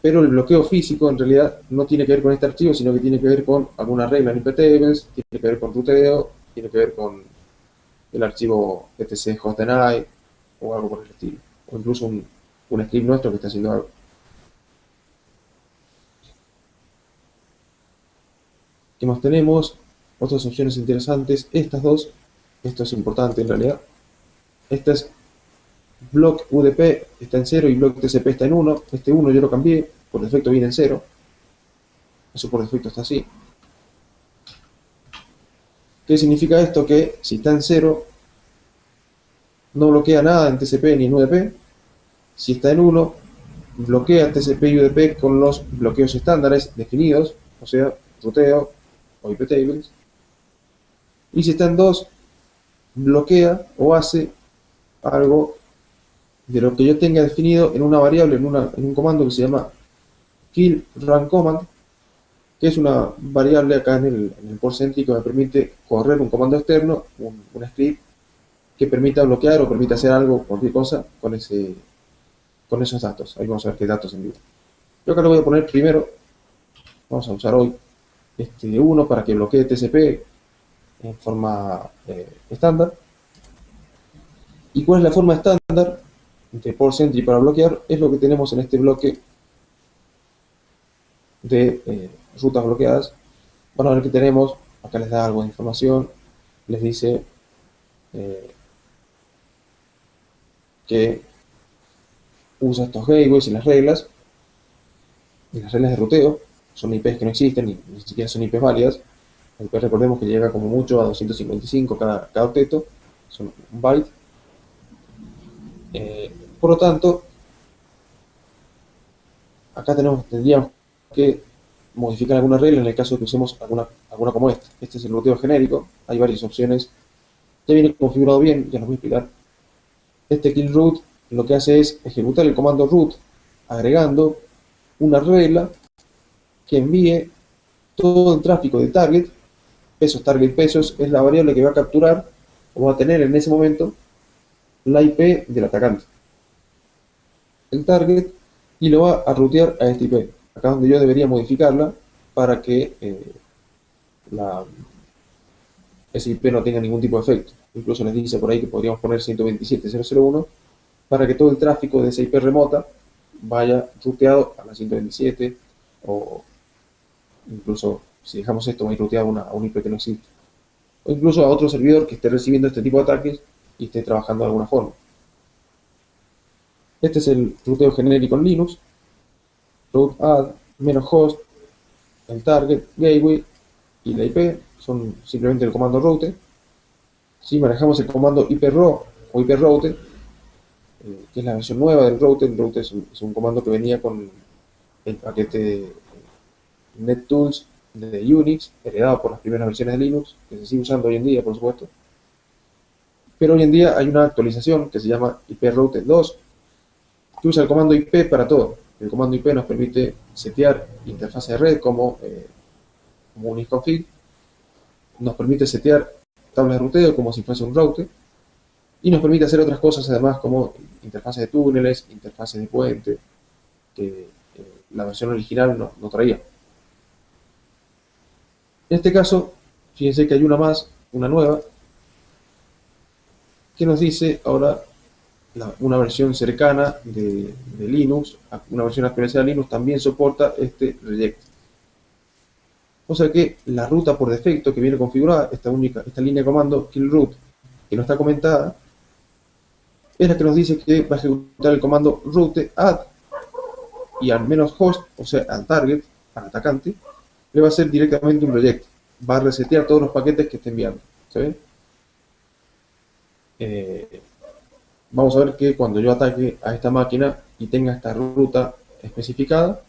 pero el bloqueo físico en realidad no tiene que ver con este archivo, sino que tiene que ver con alguna regla en iptables, tiene que ver con ruteo, tiene que ver con el archivo etc hostdeny o algo por el estilo, o incluso un script nuestro que está haciendo algo. ¿Qué más tenemos? Otras opciones interesantes, estas dos. Esto es importante en realidad. Esta es block UDP está en 0 y block TCP está en 1. Este 1 yo lo cambié, por defecto viene en 0. Eso por defecto está así. ¿Qué significa esto? Que si está en 0, no bloquea nada en TCP ni en UDP. Si está en 1, bloquea TCP y UDP con los bloqueos estándares definidos, o sea, ruteo o iptables. Y si está en 2, bloquea o hace algo de lo que yo tenga definido en una variable, en un comando que se llama kill run command, que es una variable acá en el Porcentry que me permite correr un comando externo, un script, que permita bloquear o permita hacer algo, cualquier cosa, con esos datos. Ahí vamos a ver qué datos envío. Yo acá lo voy a poner primero, vamos a usar hoy este 1 para que bloquee TCP en forma estándar. ¿Y cuál es la forma estándar de port entry para bloquear? Es lo que tenemos en este bloque de rutas bloqueadas. Van a ver que tenemos, acá les da algo de información, les dice que usa estos gateways y las reglas de ruteo. Son IPs que no existen, ni siquiera son IPs válidas. La IP, recordemos que llega como mucho a 255 cada octeto, son un byte. Por lo tanto, acá tendríamos que modificar alguna regla en el caso de que usemos alguna como esta. Este es el ruteo genérico, hay varias opciones. Ya viene configurado bien, ya los voy a explicar. Este kill root lo que hace es ejecutar el comando root agregando una regla que envíe todo el tráfico de target. Target pesos es la variable que va a capturar o va a tener en ese momento la IP del atacante, el target, y lo va a rutear a este IP. Acá es donde yo debería modificarla para que ese IP no tenga ningún tipo de efecto. Incluso les dice por ahí que podríamos poner 127.0.0.1 para que todo el tráfico de esa IP remota vaya ruteado a la 127, o incluso si dejamos esto va a ir ruteado a un IP que no existe, o incluso a otro servidor que esté recibiendo este tipo de ataques y esté trabajando de alguna forma. Este es el ruteo genérico en Linux. Root add, -host, el target, gateway y la IP son simplemente el comando route. Si manejamos el comando iprow o iproute, que es la versión nueva del route, el route es un comando que venía con el paquete NetTools de Unix, heredado por las primeras versiones de Linux, que se sigue usando hoy en día, por supuesto. Pero hoy en día hay una actualización que se llama iproute 2, que usa el comando IP para todo. El comando IP nos permite setear interfaz de red como unisconfig, nos permite setear tablas de ruteo como si fuese un router, y nos permite hacer otras cosas además como interfaces de túneles, interfaces de puente, que la versión original no traía. En este caso, fíjense que hay una nueva, que nos dice ahora una versión cercana de Linux, una versión actualizada de Linux también soporta este reject. O sea que la ruta por defecto que viene configurada, esta línea de comando kill root, que no está comentada, es la que nos dice que va a ejecutar el comando route add, y al -host, o sea al target, al atacante, le va a hacer directamente un reject. Va a resetear todos los paquetes que esté enviando. ¿Se ve? Vamos a ver que cuando yo ataque a esta máquina y tenga esta ruta especificada,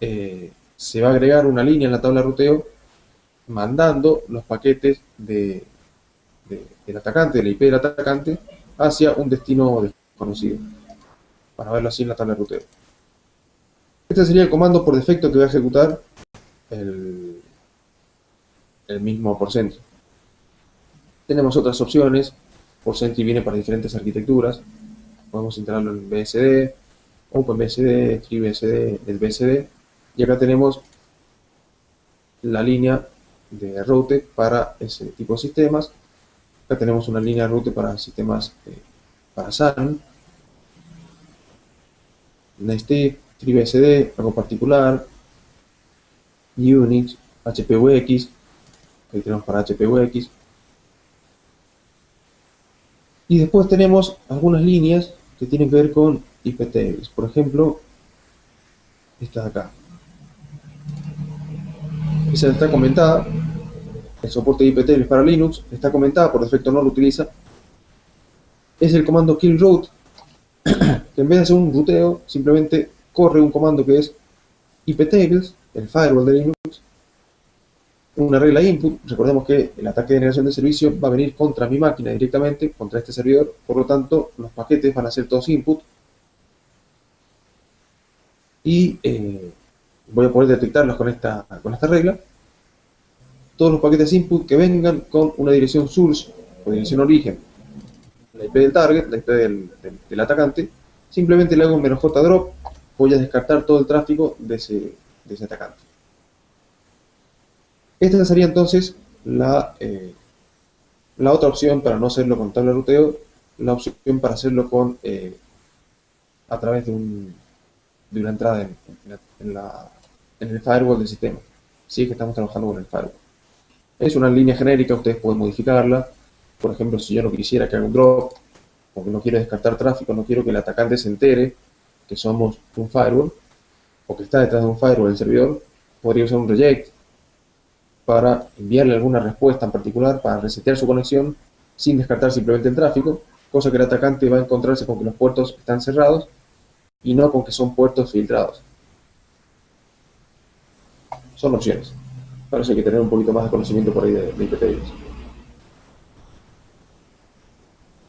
se va a agregar una línea en la tabla de ruteo mandando los paquetes del atacante, de la IP del atacante, hacia un destino desconocido, para verlo así en la tabla de ruteo. Este sería el comando por defecto que va a ejecutar el mismo porcentry. Tenemos otras opciones. Porcentry viene para diferentes arquitecturas. Podemos instalarlo en BSD, OpenBSD, FreeBSD, el BSD. Y acá tenemos la línea de route para ese tipo de sistemas. Acá tenemos una línea de route para sistemas para SAN, NetStick, FreeBSD, algo particular, Unix, HPUX. Ahí tenemos para HPUX. Y después tenemos algunas líneas que tienen que ver con iptables. Por ejemplo, esta de acá. Esa está comentada. El soporte de iptables para Linux está comentada, por defecto no lo utiliza. Es el comando kill root, que en vez de hacer un ruteo, simplemente corre un comando que es iptables, el firewall de Linux, una regla input. Recordemos que el ataque de denegación de servicio va a venir contra mi máquina directamente, contra este servidor, por lo tanto los paquetes van a ser todos input, y voy a poder detectarlos con esta regla. Todos los paquetes input que vengan con una dirección source o dirección origen la IP del target, la IP del atacante, simplemente le hago un "-j drop", voy a descartar todo el tráfico de ese atacante. Esta sería entonces la otra opción para no hacerlo con tabla de ruteo, la opción para hacerlo a través de una entrada en el firewall del sistema. Sí, que estamos trabajando con el firewall. Es una línea genérica, ustedes pueden modificarla. Por ejemplo, si yo no quisiera que haga un drop, porque no quiero descartar tráfico, no quiero que el atacante se entere que somos un firewall, o que está detrás de un firewall el servidor, podría usar un reject para enviarle alguna respuesta en particular, para resetear su conexión, sin descartar simplemente el tráfico, cosa que el atacante va a encontrarse con que los puertos están cerrados y no con que son puertos filtrados. Son opciones. Para eso hay que tener un poquito más de conocimiento por ahí de IP tables.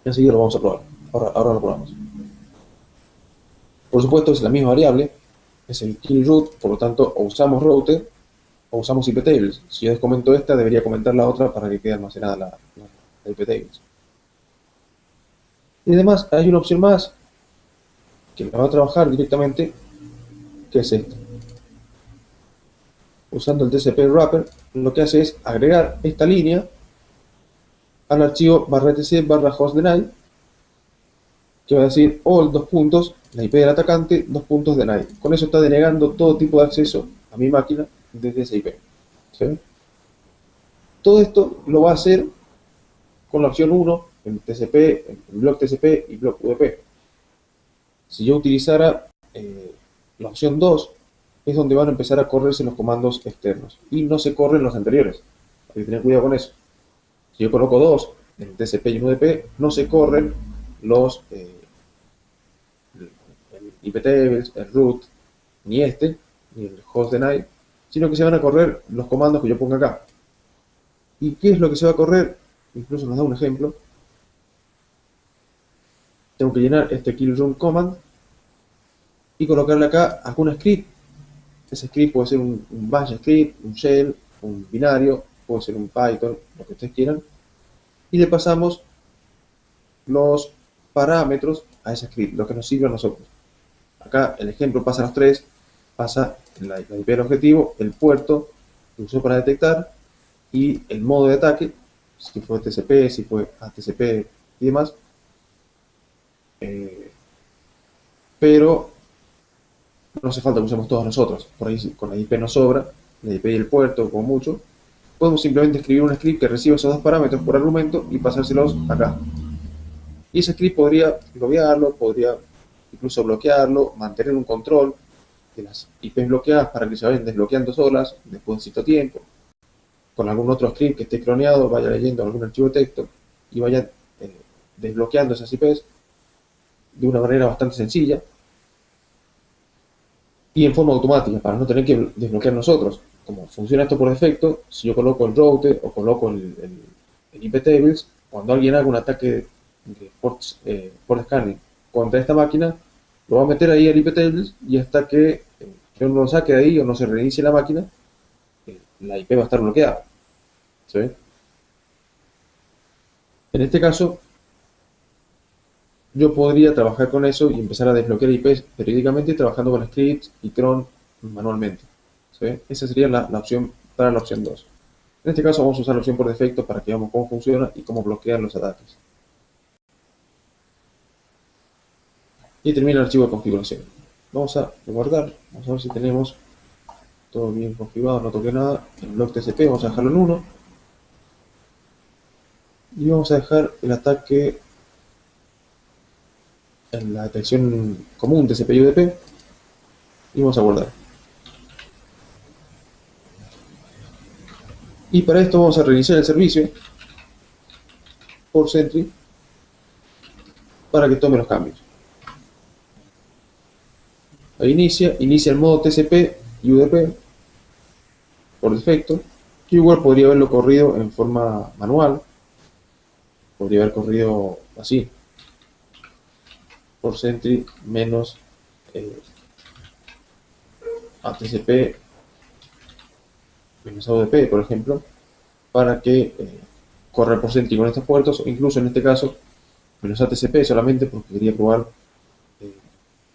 Y enseguida lo vamos a probar. Ahora lo probamos. Por supuesto es la misma variable, es el kill root, por lo tanto o usamos router o usamos IP tables. Si yo descomento esta, debería comentar la otra para que quede almacenada la IP tables. Y además hay una opción más que la va a trabajar directamente, que es esta. Usando el TCP wrapper, lo que hace es agregar esta línea al archivo /etc/hostdeny, que va a decir all la IP del atacante deny. Con eso está denegando todo tipo de acceso a mi máquina desde esa IP. ¿Sí? Todo esto lo va a hacer con la opción 1, en TCP, en block TCP y block UDP. Si yo utilizara la opción 2, es donde van a empezar a correrse los comandos externos y no se corren los anteriores. Hay que tener cuidado con eso. Si yo coloco 2 en TCP y en UDP, no se corren los el IP tables, el root, ni el host deny, sino que se van a correr los comandos que yo ponga acá. ¿Y qué es lo que se va a correr? Incluso nos da un ejemplo. Tengo que llenar este kill run command y colocarle acá algún script. Ese script puede ser un bash script, un shell, un binario, puede ser un Python, lo que ustedes quieran. Y le pasamos los parámetros a ese script, lo que nos sirve a nosotros. Acá el ejemplo pasa los 3, pasa la IP del objetivo, el puerto que usó para detectar y el modo de ataque, si fue TCP, si fue ATCP y demás. Pero no hace falta que usemos todos nosotros. Por ahí con la IP nos sobra, la IP y el puerto como mucho. Podemos simplemente escribir un script que reciba esos dos parámetros por argumento y pasárselos acá. Y ese script podría loguearlo, podría incluso bloquearlo, mantener un control de las IPs bloqueadas para que se vayan desbloqueando solas después de cierto tiempo. Con algún otro script que esté cloneado, vaya leyendo algún archivo de texto y vaya desbloqueando esas IPs de una manera bastante sencilla y en forma automática, para no tener que desbloquear nosotros. Como funciona esto por defecto, si yo coloco el router o coloco el IP tables, cuando alguien haga un ataque de port scanning contra esta máquina, lo va a meter ahí al IP tables y hasta que yo no lo saque de ahí o no se reinicie la máquina, la IP va a estar bloqueada. ¿Sí? En este caso, yo podría trabajar con eso y empezar a desbloquear IPs periódicamente trabajando con scripts y cron manualmente. ¿Sí? Esa sería la opción para la opción 2. En este caso vamos a usar la opción por defecto para que veamos cómo funciona y cómo bloquear los ataques. Y termina el archivo de configuración. Vamos a guardar, vamos a ver si tenemos todo bien configurado, no toqué nada. El block TCP vamos a dejarlo en 1. Y vamos a dejar el ataque en la detección común TCP y UDP. Y vamos a guardar. Y para esto vamos a reiniciar el servicio por Sentry para que tome los cambios. Ahí inicia el modo TCP y UDP por defecto. Yo igual podría haberlo corrido en forma manual. Podría haber corrido así. Por Sentry menos ATCP menos AUDP, por ejemplo, para que corra por Sentry con estos puertos, o incluso en este caso menos ATCP solamente porque quería probar eh,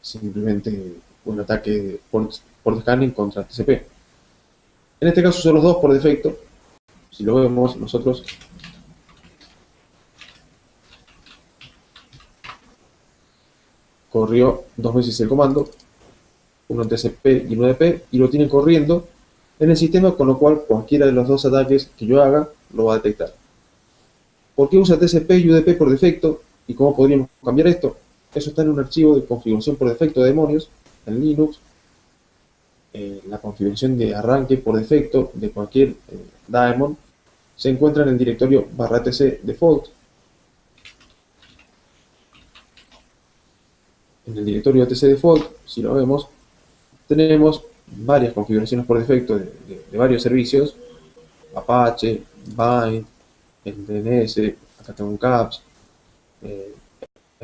simplemente un ataque por scanning contra TCP. En este caso son los dos por defecto. Si lo vemos nosotros, corrió dos veces el comando, uno en TCP y uno en UDP, y lo tiene corriendo en el sistema, con lo cual cualquiera de los dos ataques que yo haga lo va a detectar. ¿Por qué usa TCP y UDP por defecto? ¿Y cómo podríamos cambiar esto? Eso está en un archivo de configuración por defecto de demonios en Linux. La configuración de arranque por defecto de cualquier daemon se encuentra en el directorio /etc default. En el directorio etc default, si lo vemos, tenemos varias configuraciones por defecto de varios servicios: Apache, Bind, el DNS, acá tengo un CAPS,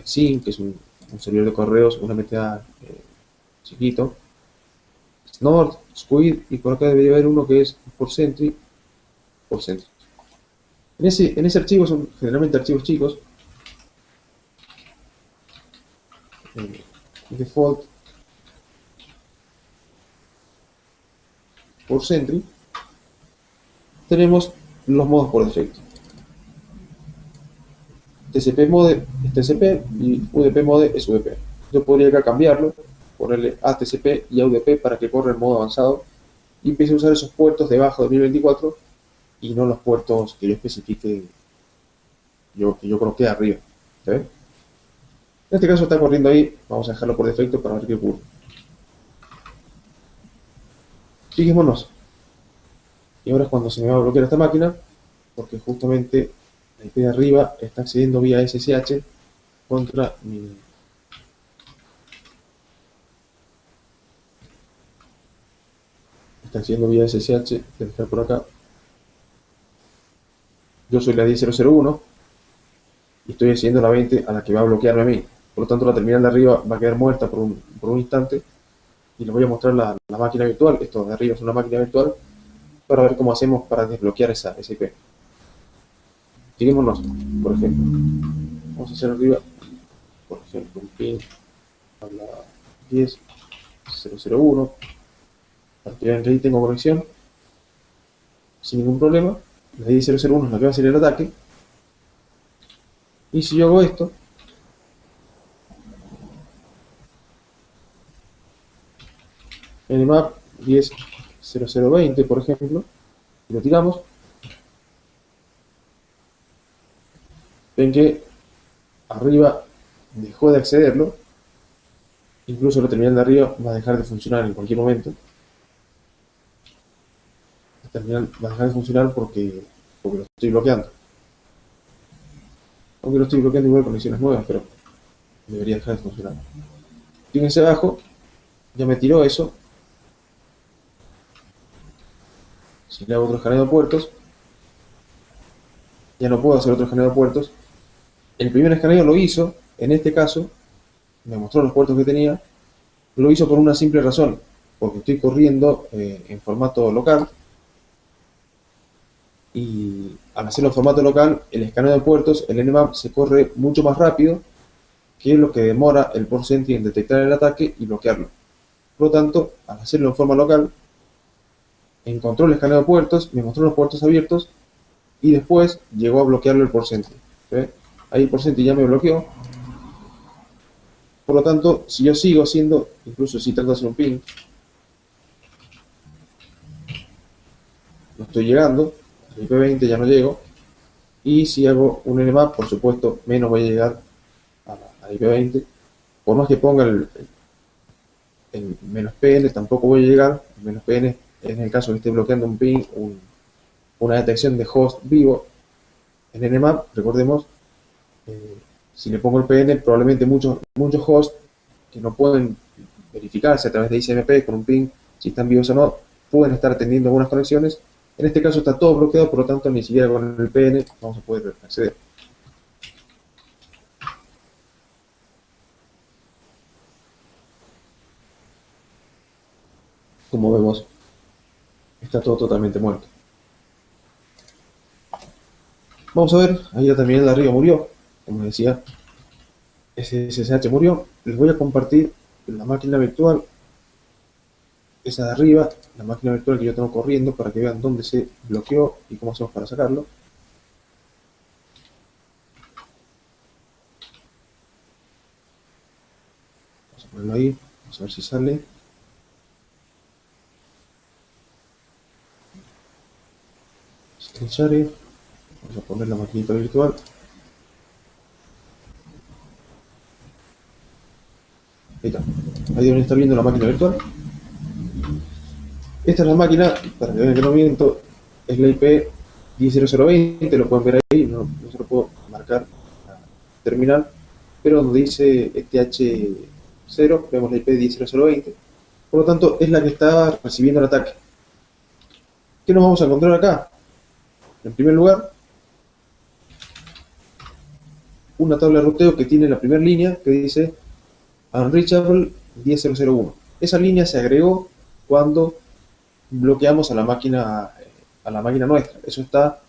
Xing, que es un servidor de correos, una MTA chiquito, Snort, Squid, y por acá debería haber uno que es por Sentry. En ese archivo son generalmente archivos chicos. Default por Sentry tenemos los modos por defecto. TCP mode es TCP y UDP mode es UDP. Yo podría acá cambiarlo, ponerle a TCP y a UDP para que corra el modo avanzado y empiece a usar esos puertos debajo del 1024 y no los puertos que yo especifique, que yo coloqué arriba. ¿Sí? En este caso está corriendo ahí, vamos a dejarlo por defecto para ver qué ocurre. Fijémonos. Y ahora es cuando se me va a bloquear esta máquina, porque justamente la IP de arriba está accediendo vía SSH contra mi... Está accediendo vía SSH, voy a dejar por acá. Yo soy la 10001 y estoy accediendo a la 20 a la que va a bloquearme a mí. Por lo tanto, la terminal de arriba va a quedar muerta por un instante y les voy a mostrar la máquina virtual. Esto de arriba es una máquina virtual, para ver cómo hacemos para desbloquear esa IP. Fijémonos, por ejemplo, vamos a hacer arriba, por ejemplo, un ping a la 10.0.0.1, para que vean que ahí tengo conexión sin ningún problema. La 10.0.0.1 es la que va a hacer el ataque, y si yo hago esto, nmap 10.0.0.20, por ejemplo, y lo tiramos, ven que arriba dejó de accederlo. Incluso la terminal de arriba va a dejar de funcionar en cualquier momento. La terminal va a dejar de funcionar porque lo estoy bloqueando. Aunque lo estoy bloqueando igual conexiones nuevas, pero debería dejar de funcionar. Fíjense abajo, ya me tiró eso. Si le hago otro escaneo de puertos, ya no puedo hacer otro escaneo de puertos. El primer escaneo lo hizo, en este caso, me mostró los puertos que tenía. Lo hizo por una simple razón, porque estoy corriendo en formato local, y al hacerlo en formato local, el escaneo de puertos, el nmap, se corre mucho más rápido que lo que demora el port sentry en detectar el ataque y bloquearlo. Por lo tanto, al hacerlo en forma local, encontró el escaneo de puertos, me mostró los puertos abiertos y después llegó a bloquearlo el port sentry. ¿Sí? Ahí el port sentry ya me bloqueó. Por lo tanto, si yo sigo haciendo, incluso si trato de hacer un ping, no estoy llegando, al IP20 ya no llego, y si hago un nmap, por supuesto, menos voy a llegar a IP20. Por más que ponga el "-pn", tampoco voy a llegar. El "-pn" en el caso que esté bloqueando un ping, una detección de host vivo. En nmap, recordemos, si le pongo el pn, probablemente muchos hosts que no pueden verificarse a través de ICMP con un ping si están vivos o no, pueden estar atendiendo algunas conexiones. En este caso está todo bloqueado, por lo tanto ni siquiera con el pn vamos a poder acceder. Como vemos, está todo totalmente muerto. Vamos a ver, ahí la terminal de arriba murió, como decía. ese SSH murió. Les voy a compartir la máquina virtual, esa de arriba, la máquina virtual que yo tengo corriendo, para que vean dónde se bloqueó y cómo hacemos para sacarlo. Vamos a ponerlo ahí, vamos a ver si sale. Screen share. Vamos a poner la maquinita virtual. Ahí está. Ahí deben estar viendo la máquina virtual. Esta es la máquina, para que vean que no miento, es la IP 10020, lo pueden ver ahí, no se lo puedo marcar a terminal, pero donde dice ETH0, vemos la IP 10020, por lo tanto es la que está recibiendo el ataque. ¿Qué nos vamos a encontrar acá? En primer lugar, una tabla de ruteo que tiene la primera línea que dice Unreachable 10001. Esa línea se agregó cuando bloqueamos a la máquina nuestra. Eso está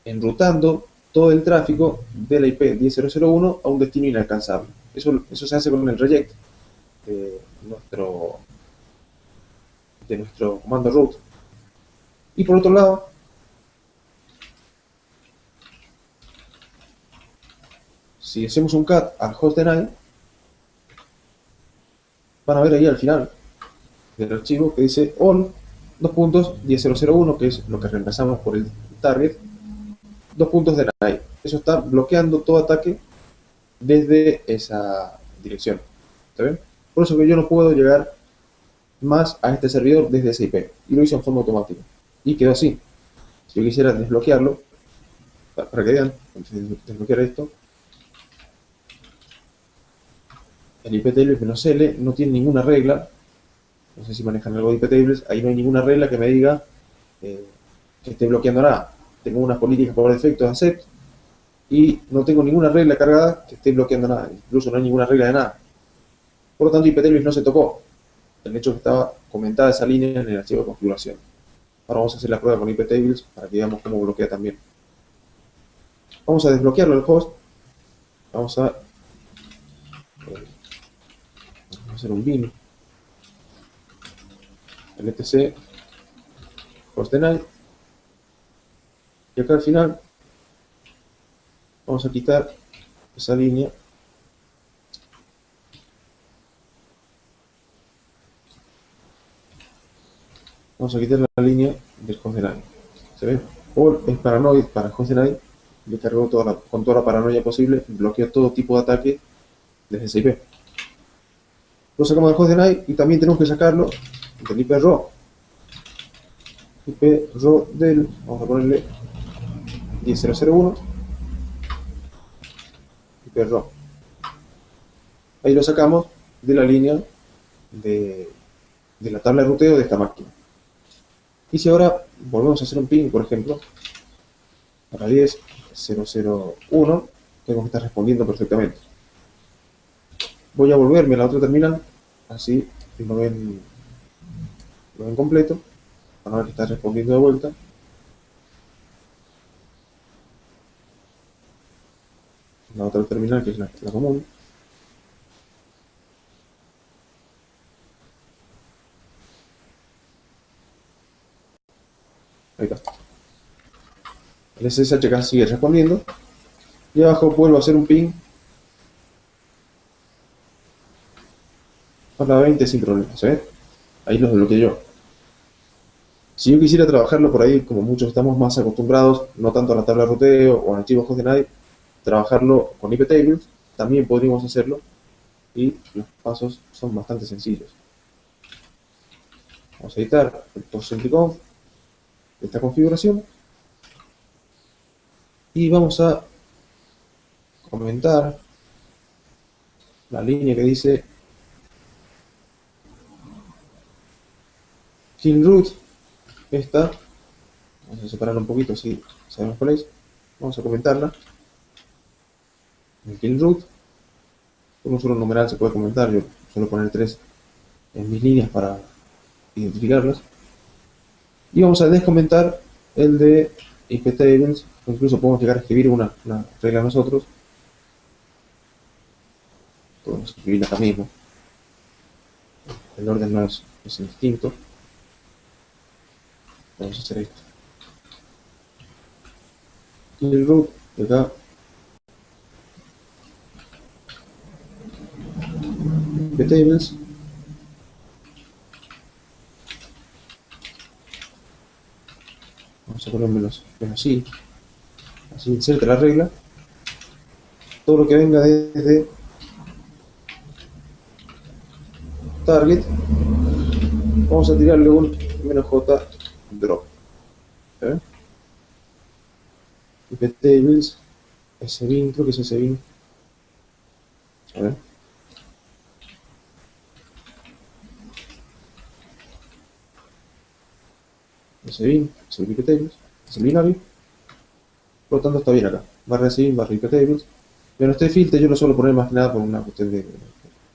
enrutando todo el tráfico de la IP 10001 a un destino inalcanzable. Eso se hace con el reject de nuestro comando root. Y por otro lado, si hacemos un cat al hostdeny, van a ver ahí al final del archivo que dice all 2.10001, que es lo que reemplazamos por el target, 2.deny. Eso está bloqueando todo ataque desde esa dirección. ¿Está bien? Por eso que yo no puedo llegar más a este servidor desde ese IP. Y lo hice en forma automática. Y quedó así. Si yo quisiera desbloquearlo, para que vean, desbloquear esto, el IP table -L no tiene ninguna regla. No sé si manejan algo de IP tables. Ahí no hay ninguna regla que me diga que esté bloqueando nada. Tengo unas políticas por defecto de accept y no tengo ninguna regla cargada que esté bloqueando nada. Incluso no hay ninguna regla de nada. Por lo tanto, IP tables no se tocó. El hecho que estaba comentada esa línea en el archivo de configuración. Ahora vamos a hacer la prueba con IP tables para que veamos cómo bloquea también. Vamos a desbloquearlo al host. Vamos a hacer un bin etc hostdeny, y acá al final vamos a quitar esa línea del hostdeny. ¿Se ve? All es paranoid para hostdeny, le cargó con toda la paranoia posible, bloqueó todo tipo de ataque desde ese IP. Lo sacamos del hostdeny y también tenemos que sacarlo del IP raw. IP raw del, vamos a ponerle 10001, IP raw. Ahí lo sacamos de la línea de la tabla de ruteo de esta máquina. Y si ahora volvemos a hacer un ping, por ejemplo, para 10.0.0.1, tengo que estar respondiendo perfectamente. Voy a volverme a la otra terminal, así lo ven completo, para ver que está respondiendo de vuelta. La otra terminal, que es la común. Ahí está. El SSH acá sigue respondiendo. Y abajo vuelvo a hacer un ping para 20 sin problemas. ¿Se ve? Ahí los desbloqueé yo. Si yo quisiera trabajarlo por ahí, como muchos estamos más acostumbrados, no tanto a la tabla de ruteo o a archivos hostdeny, trabajarlo con IP tables, también podríamos hacerlo. Y los pasos son bastante sencillos. Vamos a editar el postCentriconf de esta configuración. Y vamos a comentar la línea que dice kill root. Esta, vamos a separarla un poquito así sabemos cuál es. Vamos a comentarla. El kill root, con un solo numeral se puede comentar. Yo suelo poner 3 en mis líneas para identificarlas. Y vamos a descomentar el de IP tables. Incluso podemos llegar a escribir una regla nosotros. podemos escribirla acá mismo. El orden no es indistinto. Vamos a hacer esto. Y el root de acá, tables. Vamos a poner menos i. Así inserte la regla. Todo lo que venga desde target, vamos a tirarle un -j drop. iptables, sbin, creo que es sbin. A ver. Sbin, es el iptables, es el binario. Por lo tanto está bien acá. Barra sbin, barra iptables. Pero este filter yo lo suelo poner más que nada por una cuestión de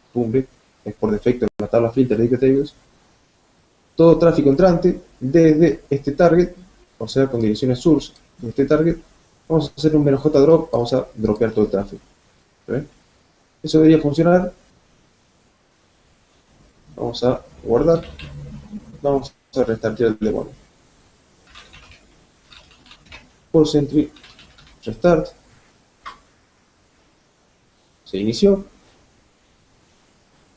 costumbre. Es por defecto en la tabla filter de iptables. Todo tráfico entrante desde este target, o sea, con direcciones source de este target, vamos a hacer un -j drop, vamos a dropear todo el tráfico. ¿Ven? Eso debería funcionar. Vamos a guardar. Vamos a restartear el demonio. Pulse entry, restart. Se inició.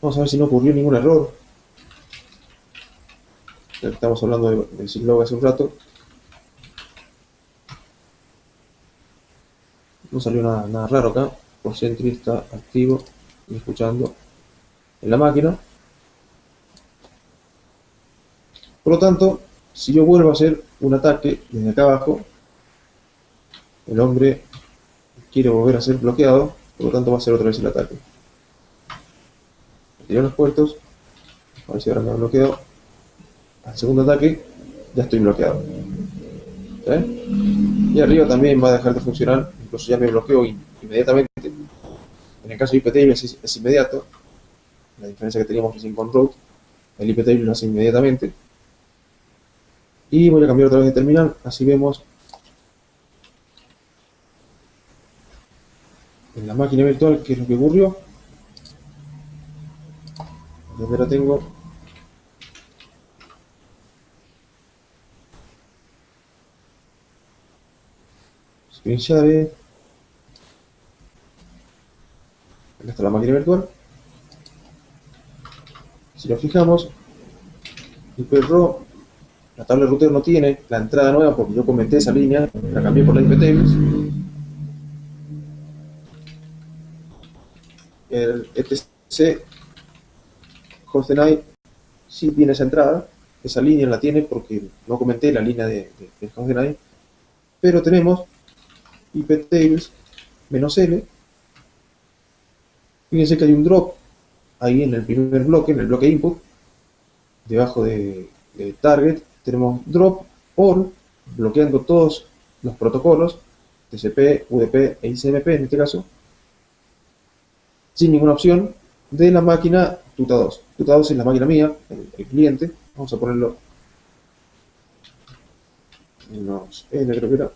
Vamos a ver si no ocurrió ningún error. Estamos hablando del syslog hace un rato. No salió nada raro acá. Pulse entry está activo y escuchando en la máquina. Por lo tanto, si yo vuelvo a hacer un ataque desde acá abajo, el hombre quiere volver a ser bloqueado, por lo tanto va a hacer otra vez el ataque. Retiro los puertos, a ver si ahora me ha bloqueado. Al segundo ataque ya estoy bloqueado. Y arriba también va a dejar de funcionar, incluso ya me bloqueo inmediatamente. En el caso de iptables es inmediato. La diferencia que teníamos recién con root, el iptable lo hace inmediatamente. Y voy a cambiar otra vez de terminal, así vemos en la máquina virtual qué es lo que ocurrió. Donde la tengo. Screen share. Acá está la máquina virtual. Si nos fijamos, ipro, la tabla de ruteo no tiene la entrada nueva porque yo comenté esa línea, la cambié por la iptables. El etc hostdeny sí tiene esa entrada, esa línea la tiene porque no comenté la línea de hostdeny, pero tenemos iptables -l. Fíjense que hay un drop ahí en el primer bloque, en el bloque input, debajo de target tenemos drop all, bloqueando todos los protocolos TCP, UDP e ICMP en este caso, sin ninguna opción, de la máquina Tuta2. Tuta2 es la máquina mía, el cliente. Vamos a ponerlo -n, creo que era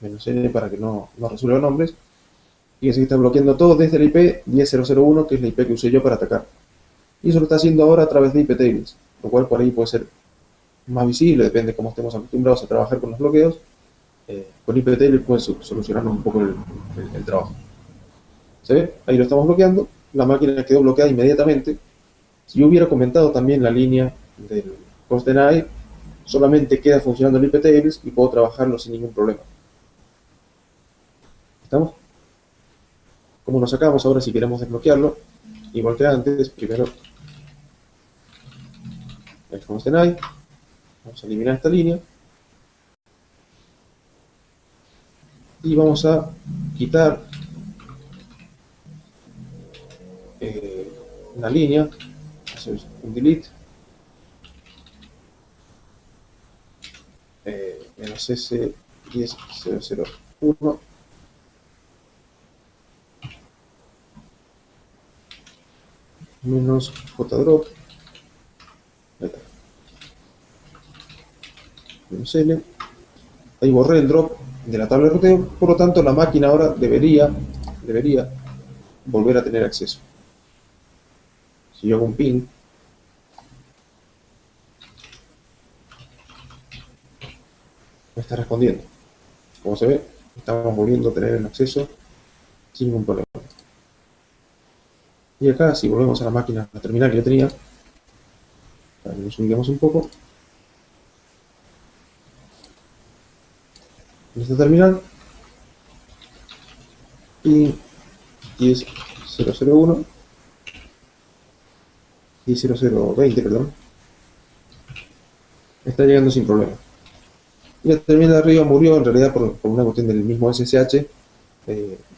-n para que no resuelva nombres. Fíjense que está bloqueando todo desde el IP 10.0.0.1, que es la IP que usé yo para atacar. Y eso lo está haciendo ahora a través de iptables, lo cual por ahí puede ser más visible, depende de cómo estemos acostumbrados a trabajar con los bloqueos. Con iptables puede solucionarnos un poco el trabajo. ¿Se ve? Ahí lo estamos bloqueando, la máquina quedó bloqueada inmediatamente. Si yo hubiera comentado también la línea del hostdeny, solamente queda funcionando el iptables y puedo trabajarlo sin ningún problema. ¿Estamos? Como lo sacamos ahora si queremos desbloquearlo? Igual que antes, primero el hostdeny, vamos a eliminar esta línea y vamos a quitar una línea, hacer un delete, -s10.0.0.1, -jdrop, -l. Ahí borré el drop de la tabla de ruteo, por lo tanto la máquina ahora debería volver a tener acceso. Si yo hago un ping, me está respondiendo. Como se ve, estamos volviendo a tener el acceso sin ningún problema. Y acá, si volvemos a la máquina, la terminal que yo tenía, para que nos ubiquemos un poco, en esta terminal, ping 10.0.0.1, 10.0.0.20, perdón, está llegando sin problema. Y la terminal de arriba murió en realidad por una cuestión del mismo SSH.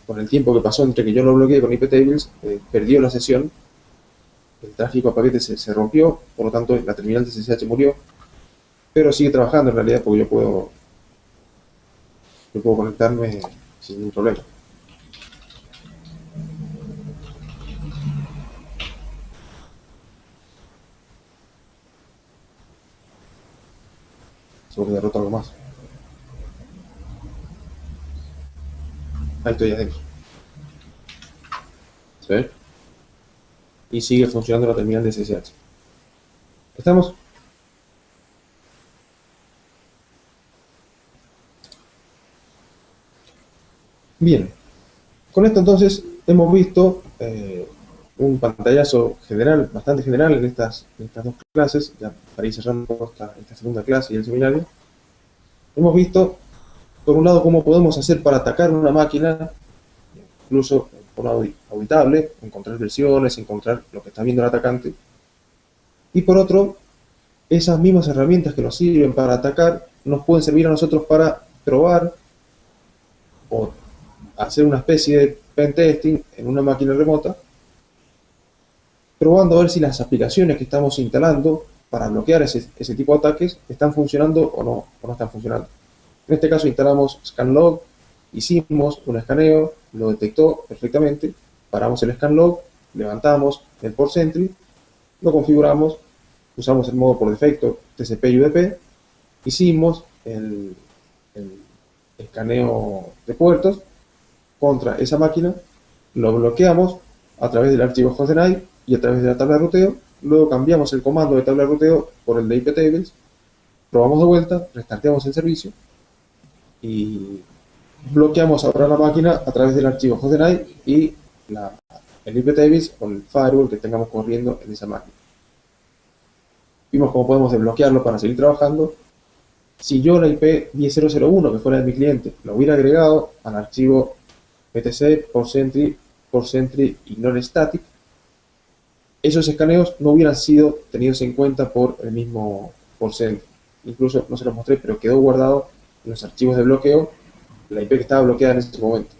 Con el tiempo que pasó entre que yo lo bloqueé con iptables, perdió la sesión, el tráfico a paquetes se rompió, por lo tanto la terminal de SSH murió, pero sigue trabajando en realidad porque yo puedo conectarme sin ningún problema. Solo que roto algo más. Ahí estoy adentro. ¿Se ve? Y sigue funcionando la terminal de SSH. ¿Estamos? Bien. Con esto entonces hemos visto un pantallazo general, bastante general en estas dos clases, ya para ir cerrando esta segunda clase y el seminario. Hemos visto, por un lado, cómo podemos hacer para atacar una máquina, incluso por un lado auditable, encontrar versiones, encontrar lo que está viendo el atacante. Y por otro, esas mismas herramientas que nos sirven para atacar nos pueden servir a nosotros para probar o hacer una especie de pentesting en una máquina remota, probando a ver si las aplicaciones que estamos instalando para bloquear ese tipo de ataques están funcionando o no están funcionando. En este caso instalamos scanlog, hicimos un escaneo, lo detectó perfectamente, paramos el scanlog, levantamos el port sentry, lo configuramos, usamos el modo por defecto TCP y UDP, hicimos el escaneo de puertos contra esa máquina, lo bloqueamos a través del archivo hostdenied y a través de la tabla de ruteo, luego cambiamos el comando de tabla de ruteo por el de iptables, probamos de vuelta, restarteamos el servicio y bloqueamos ahora la máquina a través del archivo hostdenied y el iptables o el firewall que tengamos corriendo en esa máquina. Vimos cómo podemos desbloquearlo para seguir trabajando. Si yo la IP 10.0.0.1, que fuera de mi cliente, lo hubiera agregado al archivo etc por sentry ignore static, esos escaneos no hubieran sido tenidos en cuenta por el mismo por sentry. Incluso no se los mostré, pero quedó guardado en los archivos de bloqueo la IP que estaba bloqueada en ese momento.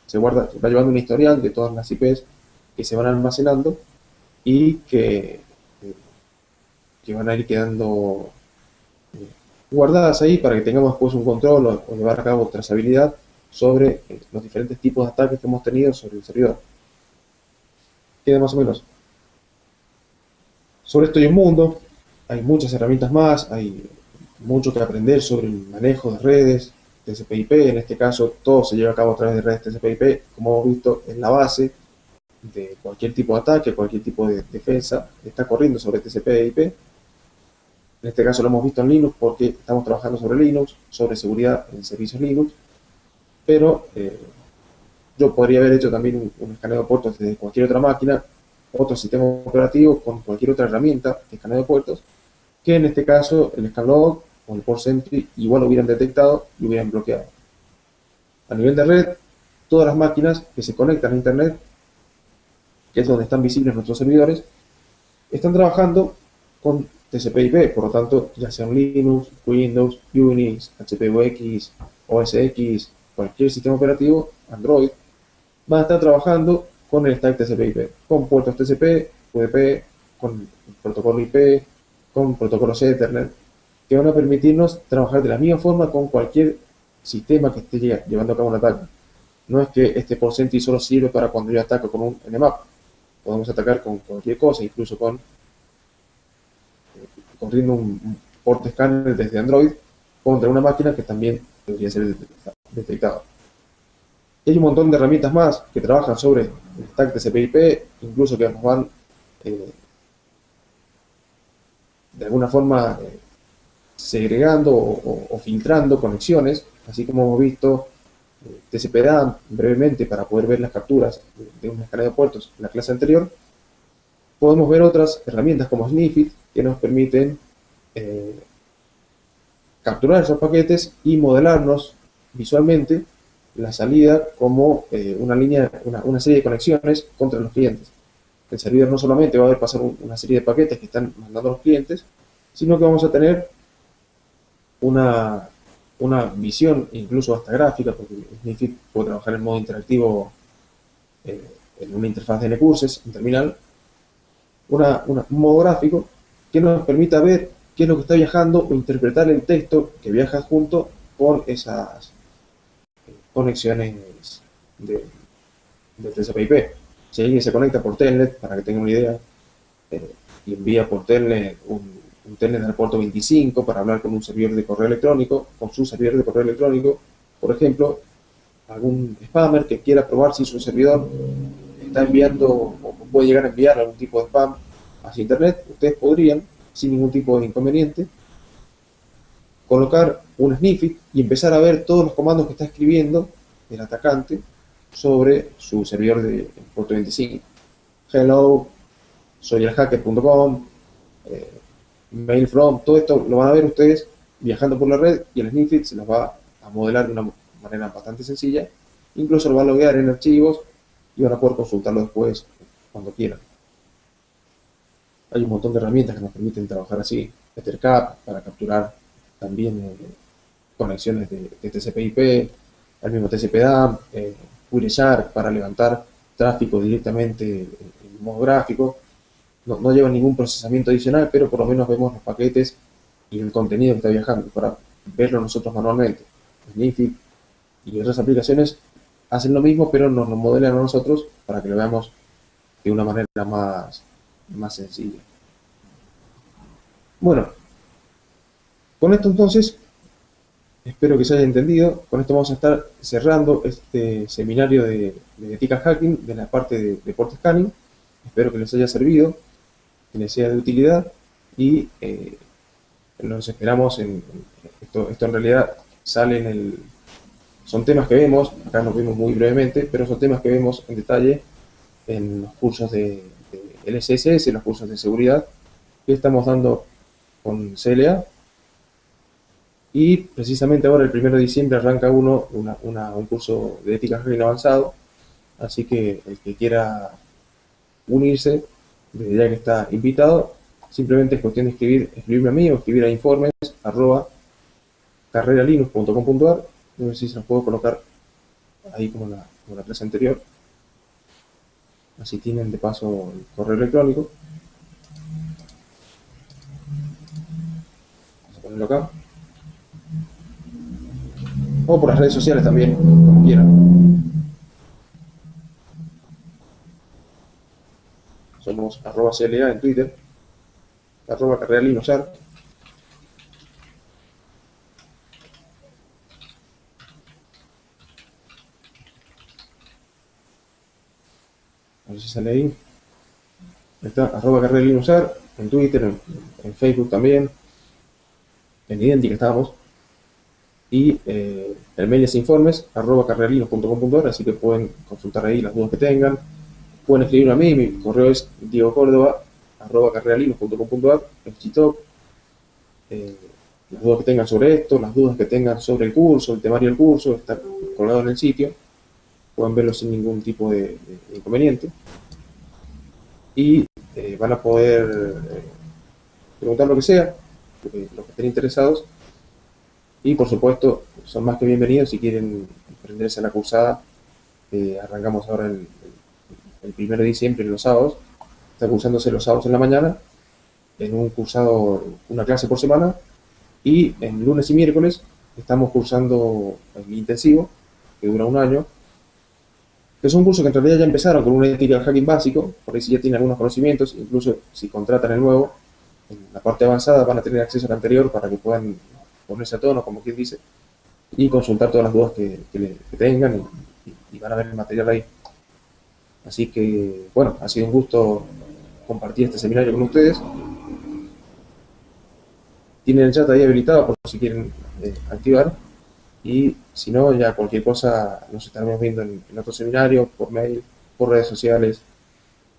Se va llevando un historial de todas las IPs que se van almacenando y que van a ir quedando guardadas ahí para que tengamos después un control o llevar a cabo trazabilidad sobre los diferentes tipos de ataques que hemos tenido sobre el servidor. Queda más o menos. Sobre esto hay un mundo, hay muchas herramientas más, hay mucho que aprender sobre el manejo de redes, TCP/IP, en este caso todo se lleva a cabo a través de redes TCP/IP, como hemos visto en la base de cualquier tipo de ataque, cualquier tipo de defensa, está corriendo sobre TCP/IP. En este caso lo hemos visto en Linux porque estamos trabajando sobre Linux, sobre seguridad en servicios Linux, pero yo podría haber hecho también un escaneo de puertos desde cualquier otra máquina, otro sistema operativo con cualquier otra herramienta de escaneo de puertos, que en este caso el scanlog o el port sentry igual lo hubieran detectado y hubieran bloqueado. A nivel de red, todas las máquinas que se conectan a Internet, que es donde están visibles nuestros servidores, están trabajando con TCP/IP, por lo tanto, ya sean Linux, Windows, Unix, HPUX, OS X, cualquier sistema operativo, Android, van a estar trabajando con el stack TCP/IP, con puertos TCP, UDP, con protocolo IP, con protocolos Ethernet, que van a permitirnos trabajar de la misma forma con cualquier sistema que esté llevando a cabo un ataque. No es que este porcentaje solo sirve para cuando yo ataco con un Nmap. Podemos atacar con cualquier cosa, incluso corriendo un port scanner desde Android contra una máquina que también debería ser detectada. Y hay un montón de herramientas más que trabajan sobre el stack TCP/IP, incluso que nos van eh, de alguna forma segregando o filtrando conexiones, así como hemos visto TCP/DAM brevemente para poder ver las capturas de una escalera de puertos en la clase anterior. Podemos ver otras herramientas como Sniffit que nos permiten eh, capturar esos paquetes y modelarnos visualmente la salida como una serie de conexiones contra los clientes. El servidor no solamente va a ver pasar una serie de paquetes que están mandando los clientes, sino que vamos a tener una, una visión, incluso hasta gráfica, porque Sniffit puede trabajar en modo interactivo eh, en una interfaz de NCurses, en terminal, un modo gráfico que nos permita ver qué es lo que está viajando o interpretar el texto que viaja junto con esas conexiones de, de TCP/IP. Si alguien se conecta por Telnet, para que tengan una idea, y envía por Telnet un Telnet al puerto 25 para hablar con un servidor de correo electrónico, con su servidor de correo electrónico, por ejemplo, algún spammer que quiera probar si su servidor está enviando o puede llegar a enviar algún tipo de spam hacia internet, ustedes podrían, sin ningún tipo de inconveniente, colocar un sniffit y empezar a ver todos los comandos que está escribiendo el atacante sobre su servidor de puerto 25. Hello, soy el hacker.com, mail from, todo esto lo van a ver ustedes viajando por la red y el sniffit se los va a modelar de una manera bastante sencilla. Incluso lo va a loguear en archivos y van a poder consultarlo después cuando quieran. Hay un montón de herramientas que nos permiten trabajar así. Ethercap para capturar también conexiones de TCP/IP, el mismo TCP/DAM, Wireshark para levantar tráfico directamente en modo gráfico. No lleva ningún procesamiento adicional, pero por lo menos vemos los paquetes y el contenido que está viajando para verlo nosotros manualmente. Sniffit y otras aplicaciones hacen lo mismo, pero nos lo modelan a nosotros para que lo veamos de una manera más sencilla. Bueno, con esto entonces, espero que se haya entendido. Con esto vamos a estar cerrando este seminario de Ethical Hacking de la parte de port scanning. Espero que les haya servido, que les sea de utilidad y nos esperamos en esto en realidad sale en el... Son temas que vemos, acá nos vimos muy brevemente, pero son temas que vemos en detalle en los cursos de LSSS, en los cursos de seguridad que estamos dando con CLA. Y precisamente ahora, el 1 de diciembre, arranca un curso de ética hacking avanzado. Así que el que quiera unirse, desde ya que está invitado, simplemente es cuestión de escribirme a mí o escribir a informes@carreralinux.com.ar. No sé si se los puedo colocar ahí como la clase anterior. Así tienen de paso el correo electrónico. Vamos a ponerlo acá. O por las redes sociales también, como quieran. Somos @CLA en Twitter, @carreralinusar. No sé si sale ahí. Está @carreralinusar en Twitter, en Facebook también. En Idéntica estamos. Y el mail es informes@carreralinux.com.ar, así que pueden consultar ahí las dudas que tengan. Pueden escribirme a mí, mi correo es diegocórdoba@carreralinux.com.ar, el Gtalk. Las dudas que tengan sobre esto, las dudas que tengan sobre el curso, el temario del curso, está colgado en el sitio. Pueden verlo sin ningún tipo de inconveniente. Y van a poder preguntar lo que sea, los que estén interesados. Y por supuesto, son más que bienvenidos si quieren prenderse a la cursada. Arrancamos ahora el 1 de diciembre, los sábados. Está cursándose los sábados en la mañana, en un cursado, una clase por semana. Y en lunes y miércoles estamos cursando el intensivo, que dura un año. Que es un curso que en realidad ya empezaron con un ethical hacking básico, por ahí si ya tienen algunos conocimientos, incluso si contratan el nuevo, en la parte avanzada van a tener acceso al anterior para que puedan ponerse a tono, como quien dice, y consultar todas las dudas que tengan y van a ver el material ahí. Así que, bueno, ha sido un gusto compartir este seminario con ustedes. Tienen el chat ahí habilitado por si quieren activar. Y si no, ya cualquier cosa nos estaremos viendo en otro seminario, por mail, por redes sociales.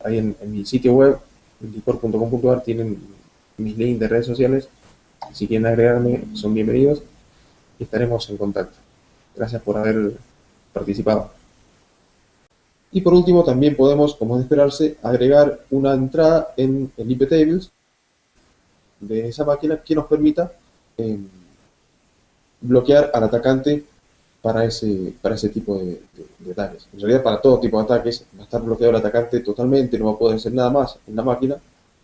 Ahí en mi sitio web, indicor.com.ar, tienen mis links de redes sociales. Si quieren agregarme, son bienvenidos y estaremos en contacto. Gracias por haber participado. Y por último, también podemos, como es de esperarse, agregar una entrada en el iptables de esa máquina que nos permita bloquear al atacante para ese tipo de ataques. En realidad, para todo tipo de ataques, va a estar bloqueado el atacante totalmente, no va a poder hacer nada más en la máquina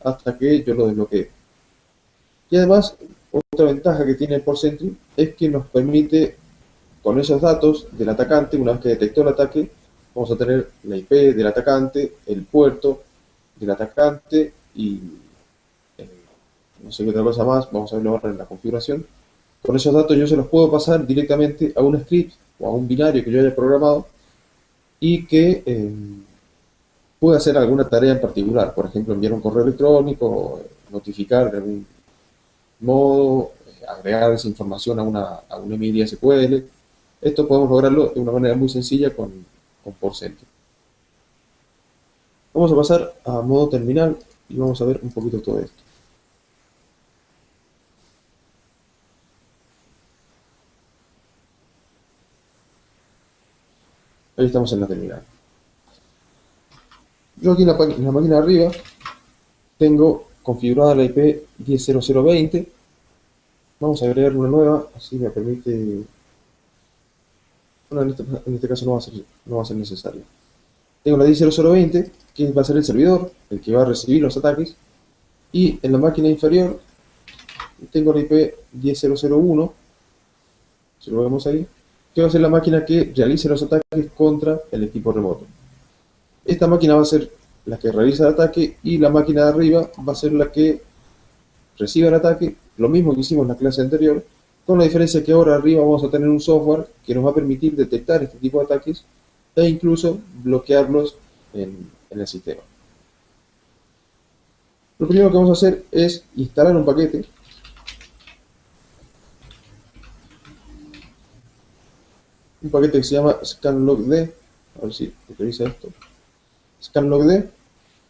hasta que yo lo desbloquee. Y además, otra ventaja que tiene el Port Sentry es que nos permite, con esos datos del atacante, una vez que detectó el ataque, vamos a tener la IP del atacante, el puerto del atacante y no sé qué otra cosa más, vamos a verlo ahora en la configuración. Con esos datos yo se los puedo pasar directamente a un script o a un binario que yo haya programado y que pueda hacer alguna tarea en particular, por ejemplo enviar un correo electrónico, notificar de algún modo, agregar esa información a un MIDI SQL. Esto podemos lograrlo de una manera muy sencilla con PortCentry. Vamos a pasar a modo terminal y vamos a ver un poquito todo esto. Ahí estamos en la terminal. Yo aquí en la máquina de arriba tengo configurada la IP 10.0020. Vamos a agregar una nueva, así me permite... Bueno, en este caso no va a ser necesario. Tengo la 10.0020, que va a ser el servidor, el que va a recibir los ataques. Y en la máquina inferior tengo la IP 10.001, si lo vemos ahí, que va a ser la máquina que realice los ataques contra el equipo remoto. Esta máquina va a ser la que realiza el ataque y la máquina de arriba va a ser la que recibe el ataque, lo mismo que hicimos en la clase anterior, con la diferencia que ahora arriba vamos a tener un software que nos va a permitir detectar este tipo de ataques e incluso bloquearlos en el sistema. Lo primero que vamos a hacer es instalar un paquete. Un paquete que se llama scanlogd, a ver si utiliza esto. Scanlogd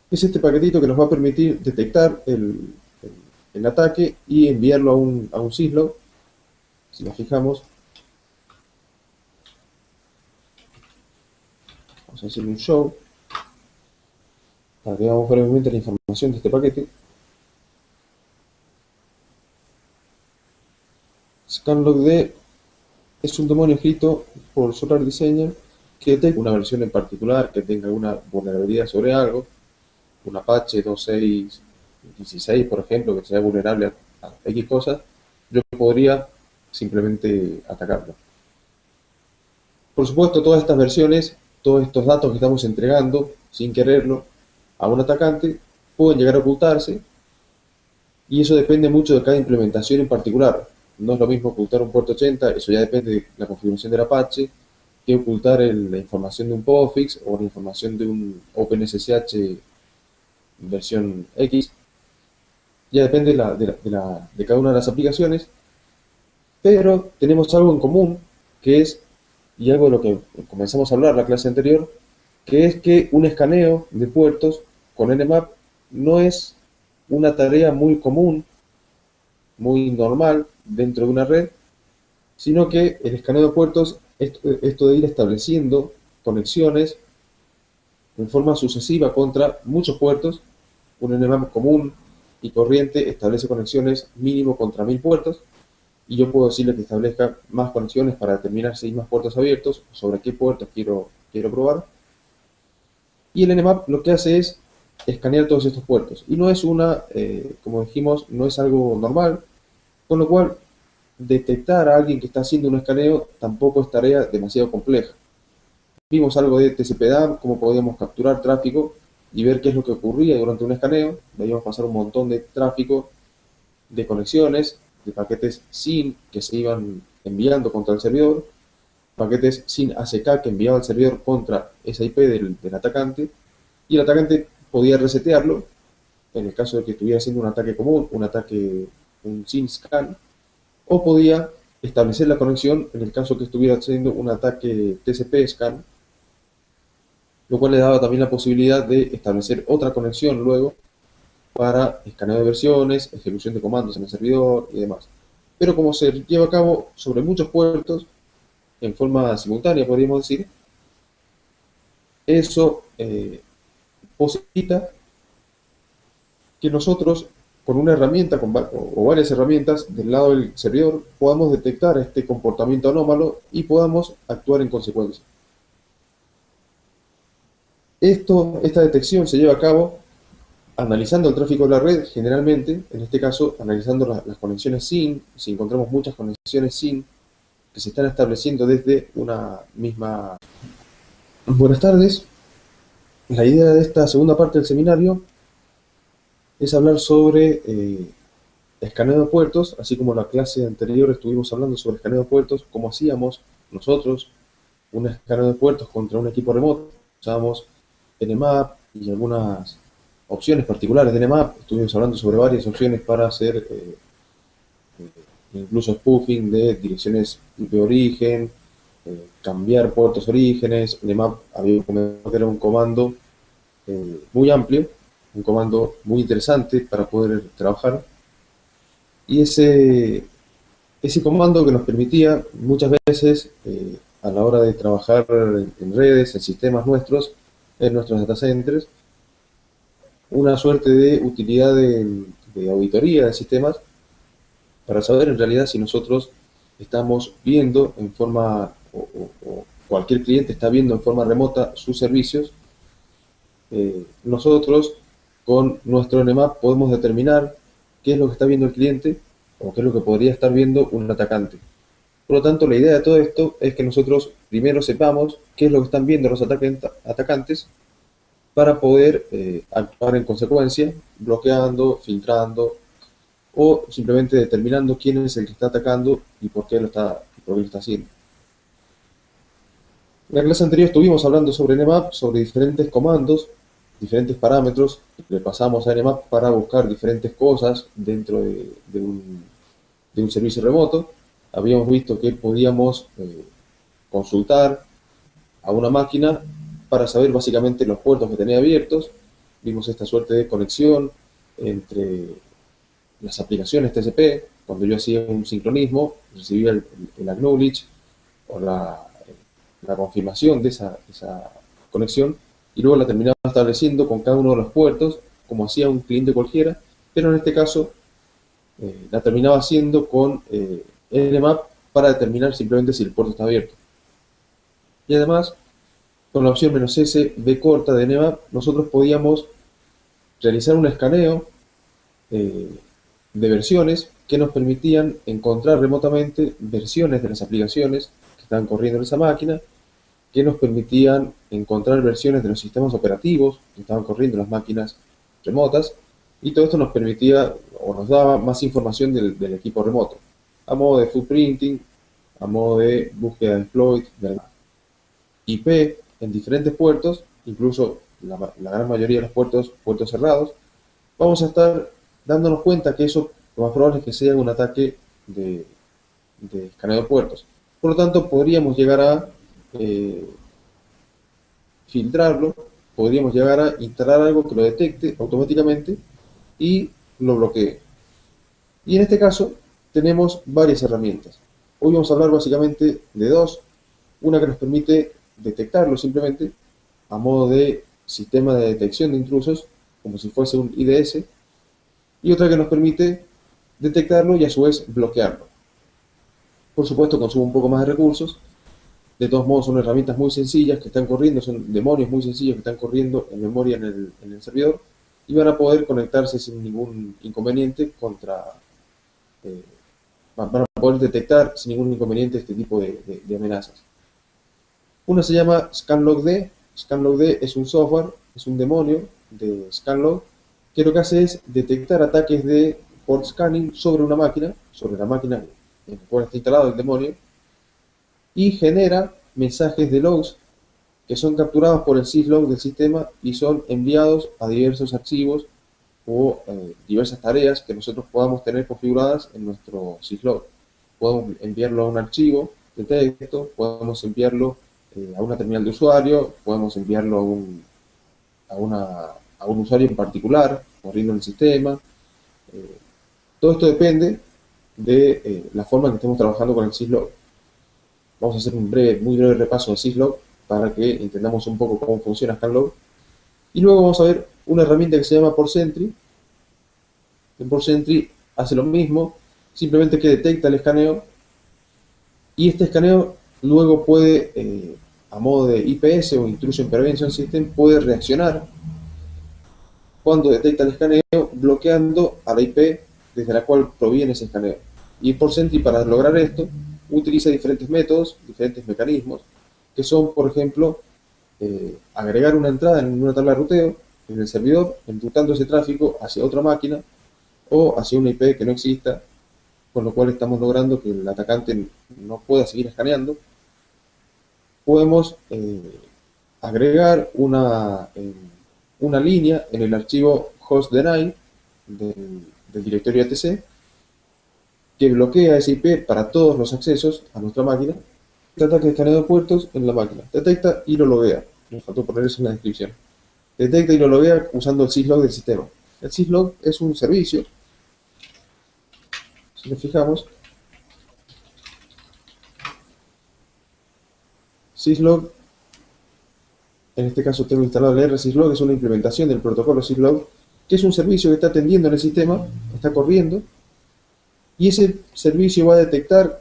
es este paquetito que nos va a permitir detectar el ataque y enviarlo a un syslog. Si nos fijamos, vamos a hacer un show para que veamos brevemente la información de este paquete. Scanlogd es un demonio escrito por Solar Designer que detecta una versión en particular que tenga una vulnerabilidad sobre algo, un Apache 2.6.16, por ejemplo, que sea vulnerable a X cosas, yo podría simplemente atacarlo. Por supuesto, todas estas versiones, todos estos datos que estamos entregando sin quererlo a un atacante, pueden llegar a ocultarse y eso depende mucho de cada implementación en particular. No es lo mismo ocultar un puerto 80, eso ya depende de la configuración del Apache, que ocultar la información de un POSIX o la información de un OpenSSH versión X. Ya depende de cada una de las aplicaciones, pero tenemos algo en común, que es, y algo de lo que comenzamos a hablar la clase anterior, que es que un escaneo de puertos con Nmap no es una tarea muy común, muy normal dentro de una red, sino que el escaneo de puertos, esto de ir estableciendo conexiones en forma sucesiva contra muchos puertos, un Nmap común y corriente establece conexiones mínimo contra 1000 puertos, y yo puedo decirle que establezca más conexiones para determinar si hay más puertos abiertos, sobre qué puertos quiero probar. Y el Nmap lo que hace es escanear todos estos puertos. Y no es como dijimos, no es algo normal, con lo cual detectar a alguien que está haciendo un escaneo tampoco es tarea demasiado compleja. Vimos algo de TCP/DAM, cómo podíamos capturar tráfico y ver qué es lo que ocurría durante un escaneo. Veíamos pasar un montón de tráfico de conexiones, de paquetes SYN que se iban enviando contra el servidor. paquetes sin ACK que enviaba el servidor contra esa IP del atacante, y el atacante podía resetearlo en el caso de que estuviera haciendo un ataque común, un SYN scan, o podía establecer la conexión en el caso que estuviera haciendo un ataque TCP scan, lo cual le daba también la posibilidad de establecer otra conexión luego para escaneo de versiones, ejecución de comandos en el servidor y demás. Pero como se lleva a cabo sobre muchos puertos, en forma simultánea podríamos decir, eso posibilita que nosotros con una herramienta o varias herramientas del lado del servidor podamos detectar este comportamiento anómalo y podamos actuar en consecuencia. Esta detección se lleva a cabo analizando el tráfico de la red, generalmente, en este caso, analizando las conexiones SYN. Si encontramos muchas conexiones SYN que se están estableciendo desde una misma... Buenas tardes. La idea de esta segunda parte del seminario es hablar sobre escaneo de puertos, así como la clase anterior estuvimos hablando sobre escaneo de puertos, cómo hacíamos nosotros un escaneo de puertos contra un equipo remoto. Usábamos Nmap y algunas opciones particulares de Nmap. Estuvimos hablando sobre varias opciones para hacer incluso spoofing de direcciones de origen, cambiar puertos orígenes. Nmap había comentado que era un comando muy amplio, un comando muy interesante para poder trabajar. Y ese comando que nos permitía muchas veces a la hora de trabajar en redes, en sistemas nuestros, en nuestros data centers, una suerte de utilidad de auditoría de sistemas para saber en realidad si nosotros estamos viendo en forma, o cualquier cliente está viendo en forma remota sus servicios. Nosotros con nuestro Nmap podemos determinar qué es lo que está viendo el cliente o qué es lo que podría estar viendo un atacante. Por lo tanto, la idea de todo esto es que nosotros primero sepamos qué es lo que están viendo los atacantes para poder actuar en consecuencia, bloqueando, filtrando o simplemente determinando quién es el que está atacando y por qué lo está haciendo. En la clase anterior estuvimos hablando sobre Nmap, sobre diferentes comandos, diferentes parámetros que le pasamos a Nmap para buscar diferentes cosas dentro de un servicio remoto. Habíamos visto que podíamos consultar a una máquina para saber básicamente los puertos que tenía abiertos. Vimos esta suerte de conexión entre las aplicaciones TCP. Cuando yo hacía un sincronismo, recibía el acknowledge o la confirmación de esa conexión, y luego la terminaba estableciendo con cada uno de los puertos, como hacía un cliente cualquiera, pero en este caso la terminaba haciendo con Nmap para determinar simplemente si el puerto está abierto. Y además, con la opción "-s b corta" de Nmap, nosotros podíamos realizar un escaneo de versiones que nos permitían encontrar remotamente versiones de las aplicaciones que estaban corriendo en esa máquina, que nos permitían encontrar versiones de los sistemas operativos que estaban corriendo en las máquinas remotas, y todo esto nos permitía o nos daba más información del equipo remoto, a modo de footprinting, a modo de búsqueda de exploit, de IP en diferentes puertos, incluso la gran mayoría de los puertos cerrados. Vamos a estar dándonos cuenta que eso lo más probable es que sea un ataque de escaneo de puertos. Por lo tanto, podríamos llegar a filtrarlo, podríamos llegar a instalar algo que lo detecte automáticamente y lo bloquee. Y en este caso tenemos varias herramientas. Hoy vamos a hablar básicamente de dos. Una que nos permite detectarlo simplemente a modo de sistema de detección de intrusos, como si fuese un IDS, y otra que nos permite detectarlo y a su vez bloquearlo. Por supuesto, consume un poco más de recursos. De todos modos, son herramientas muy sencillas que están corriendo, son demonios muy sencillos que están corriendo en memoria en el servidor, y van a poder conectarse sin ningún inconveniente van a poder detectar sin ningún inconveniente este tipo de amenazas. Una se llama ScanLogD. ScanLogD es un software, es un demonio de Scanlog, que lo que hace es detectar ataques de port scanning sobre una máquina, sobre la máquina en la cual está instalado el demonio, y genera mensajes de logs que son capturados por el syslog del sistema y son enviados a diversos archivos o diversas tareas que nosotros podamos tener configuradas en nuestro syslog. Podemos enviarlo a un archivo de texto, podemos enviarlo a una terminal de usuario, podemos enviarlo a un usuario en particular, corriendo en el sistema. Todo esto depende de la forma en que estemos trabajando con el syslog. Vamos a hacer un muy breve repaso de syslog para que entendamos un poco cómo funciona scanlog. Y luego vamos a ver una herramienta que se llama portsentry. En portsentry hace lo mismo, simplemente que detecta el escaneo, y este escaneo luego puede, a modo de IPS o Intrusion Prevention System, puede reaccionar cuando detecta el escaneo, bloqueando a la IP desde la cual proviene ese escaneo. Y portsentry, para lograr esto, utiliza diferentes métodos, diferentes mecanismos, que son, por ejemplo, agregar una entrada en una tabla de ruteo en el servidor, enrutando ese tráfico hacia otra máquina o hacia una IP que no exista, con lo cual estamos logrando que el atacante no pueda seguir escaneando. Podemos agregar una línea en el archivo hostdeny del directorio etc que bloquea esa IP para todos los accesos a nuestra máquina. Este ataque de escaneo de puertos en la máquina detecta y lo loguea. Me faltó poner eso en la descripción. Detecta y lo loguea usando el syslog del sistema. El syslog es un servicio. Si nos fijamos, syslog, en este caso tengo instalado el rsyslog, es una implementación del protocolo syslog, que es un servicio que está atendiendo en el sistema, está corriendo, y ese servicio va a detectar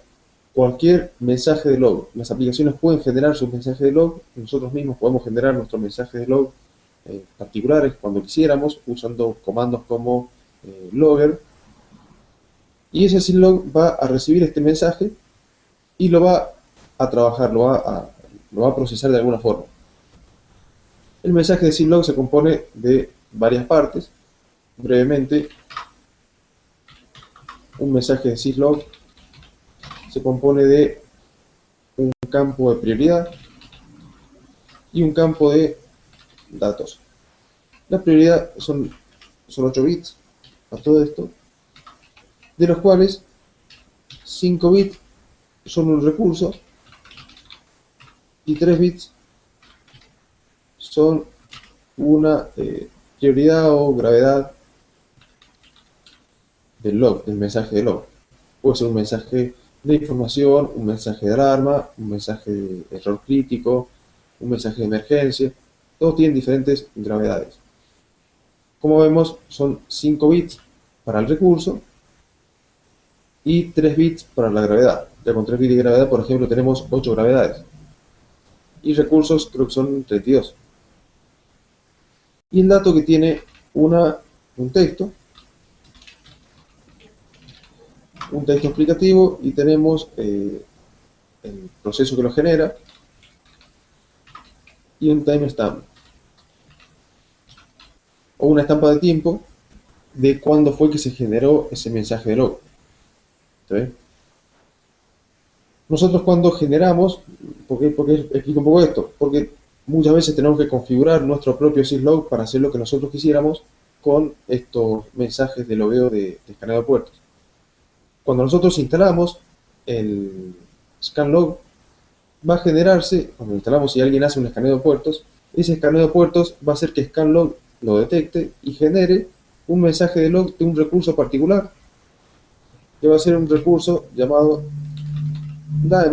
cualquier mensaje de log. Las aplicaciones pueden generar sus mensajes de log, nosotros mismos podemos generar nuestros mensajes de log particulares cuando quisiéramos, usando comandos como logger, y ese syslog va a recibir este mensaje y lo va a trabajar, lo va a procesar de alguna forma. El mensaje de syslog se compone de varias partes. Brevemente, un mensaje de syslog se compone de un campo de prioridad y un campo de datos. La prioridad son 8 bits a todo esto, de los cuales 5 bits son un recurso y 3 bits son una prioridad o gravedad del log, del mensaje de log. Puede ser un mensaje de información, un mensaje de alarma, un mensaje de error crítico, un mensaje de emergencia. Todos tienen diferentes gravedades. Como vemos, son 5 bits para el recurso y 3 bits para la gravedad. Ya con 3 bits de gravedad, por ejemplo, tenemos 8 gravedades. Y recursos creo que son 32. Y el dato que tiene un texto explicativo, y tenemos el proceso que lo genera y un timestamp o una estampa de tiempo de cuándo fue que se generó ese mensaje de log. ¿Sí? Nosotros cuando generamos, ¿por qué explico un poco esto? Porque muchas veces tenemos que configurar nuestro propio syslog para hacer lo que nosotros quisiéramos con estos mensajes de logueo de escaneo de puertos. Cuando nosotros instalamos el scanlog, va a generarse, cuando instalamos y alguien hace un escaneo de puertos, ese escaneo de puertos va a hacer que scanlog lo detecte y genere un mensaje de log de un recurso particular, que va a ser un recurso llamado daemon,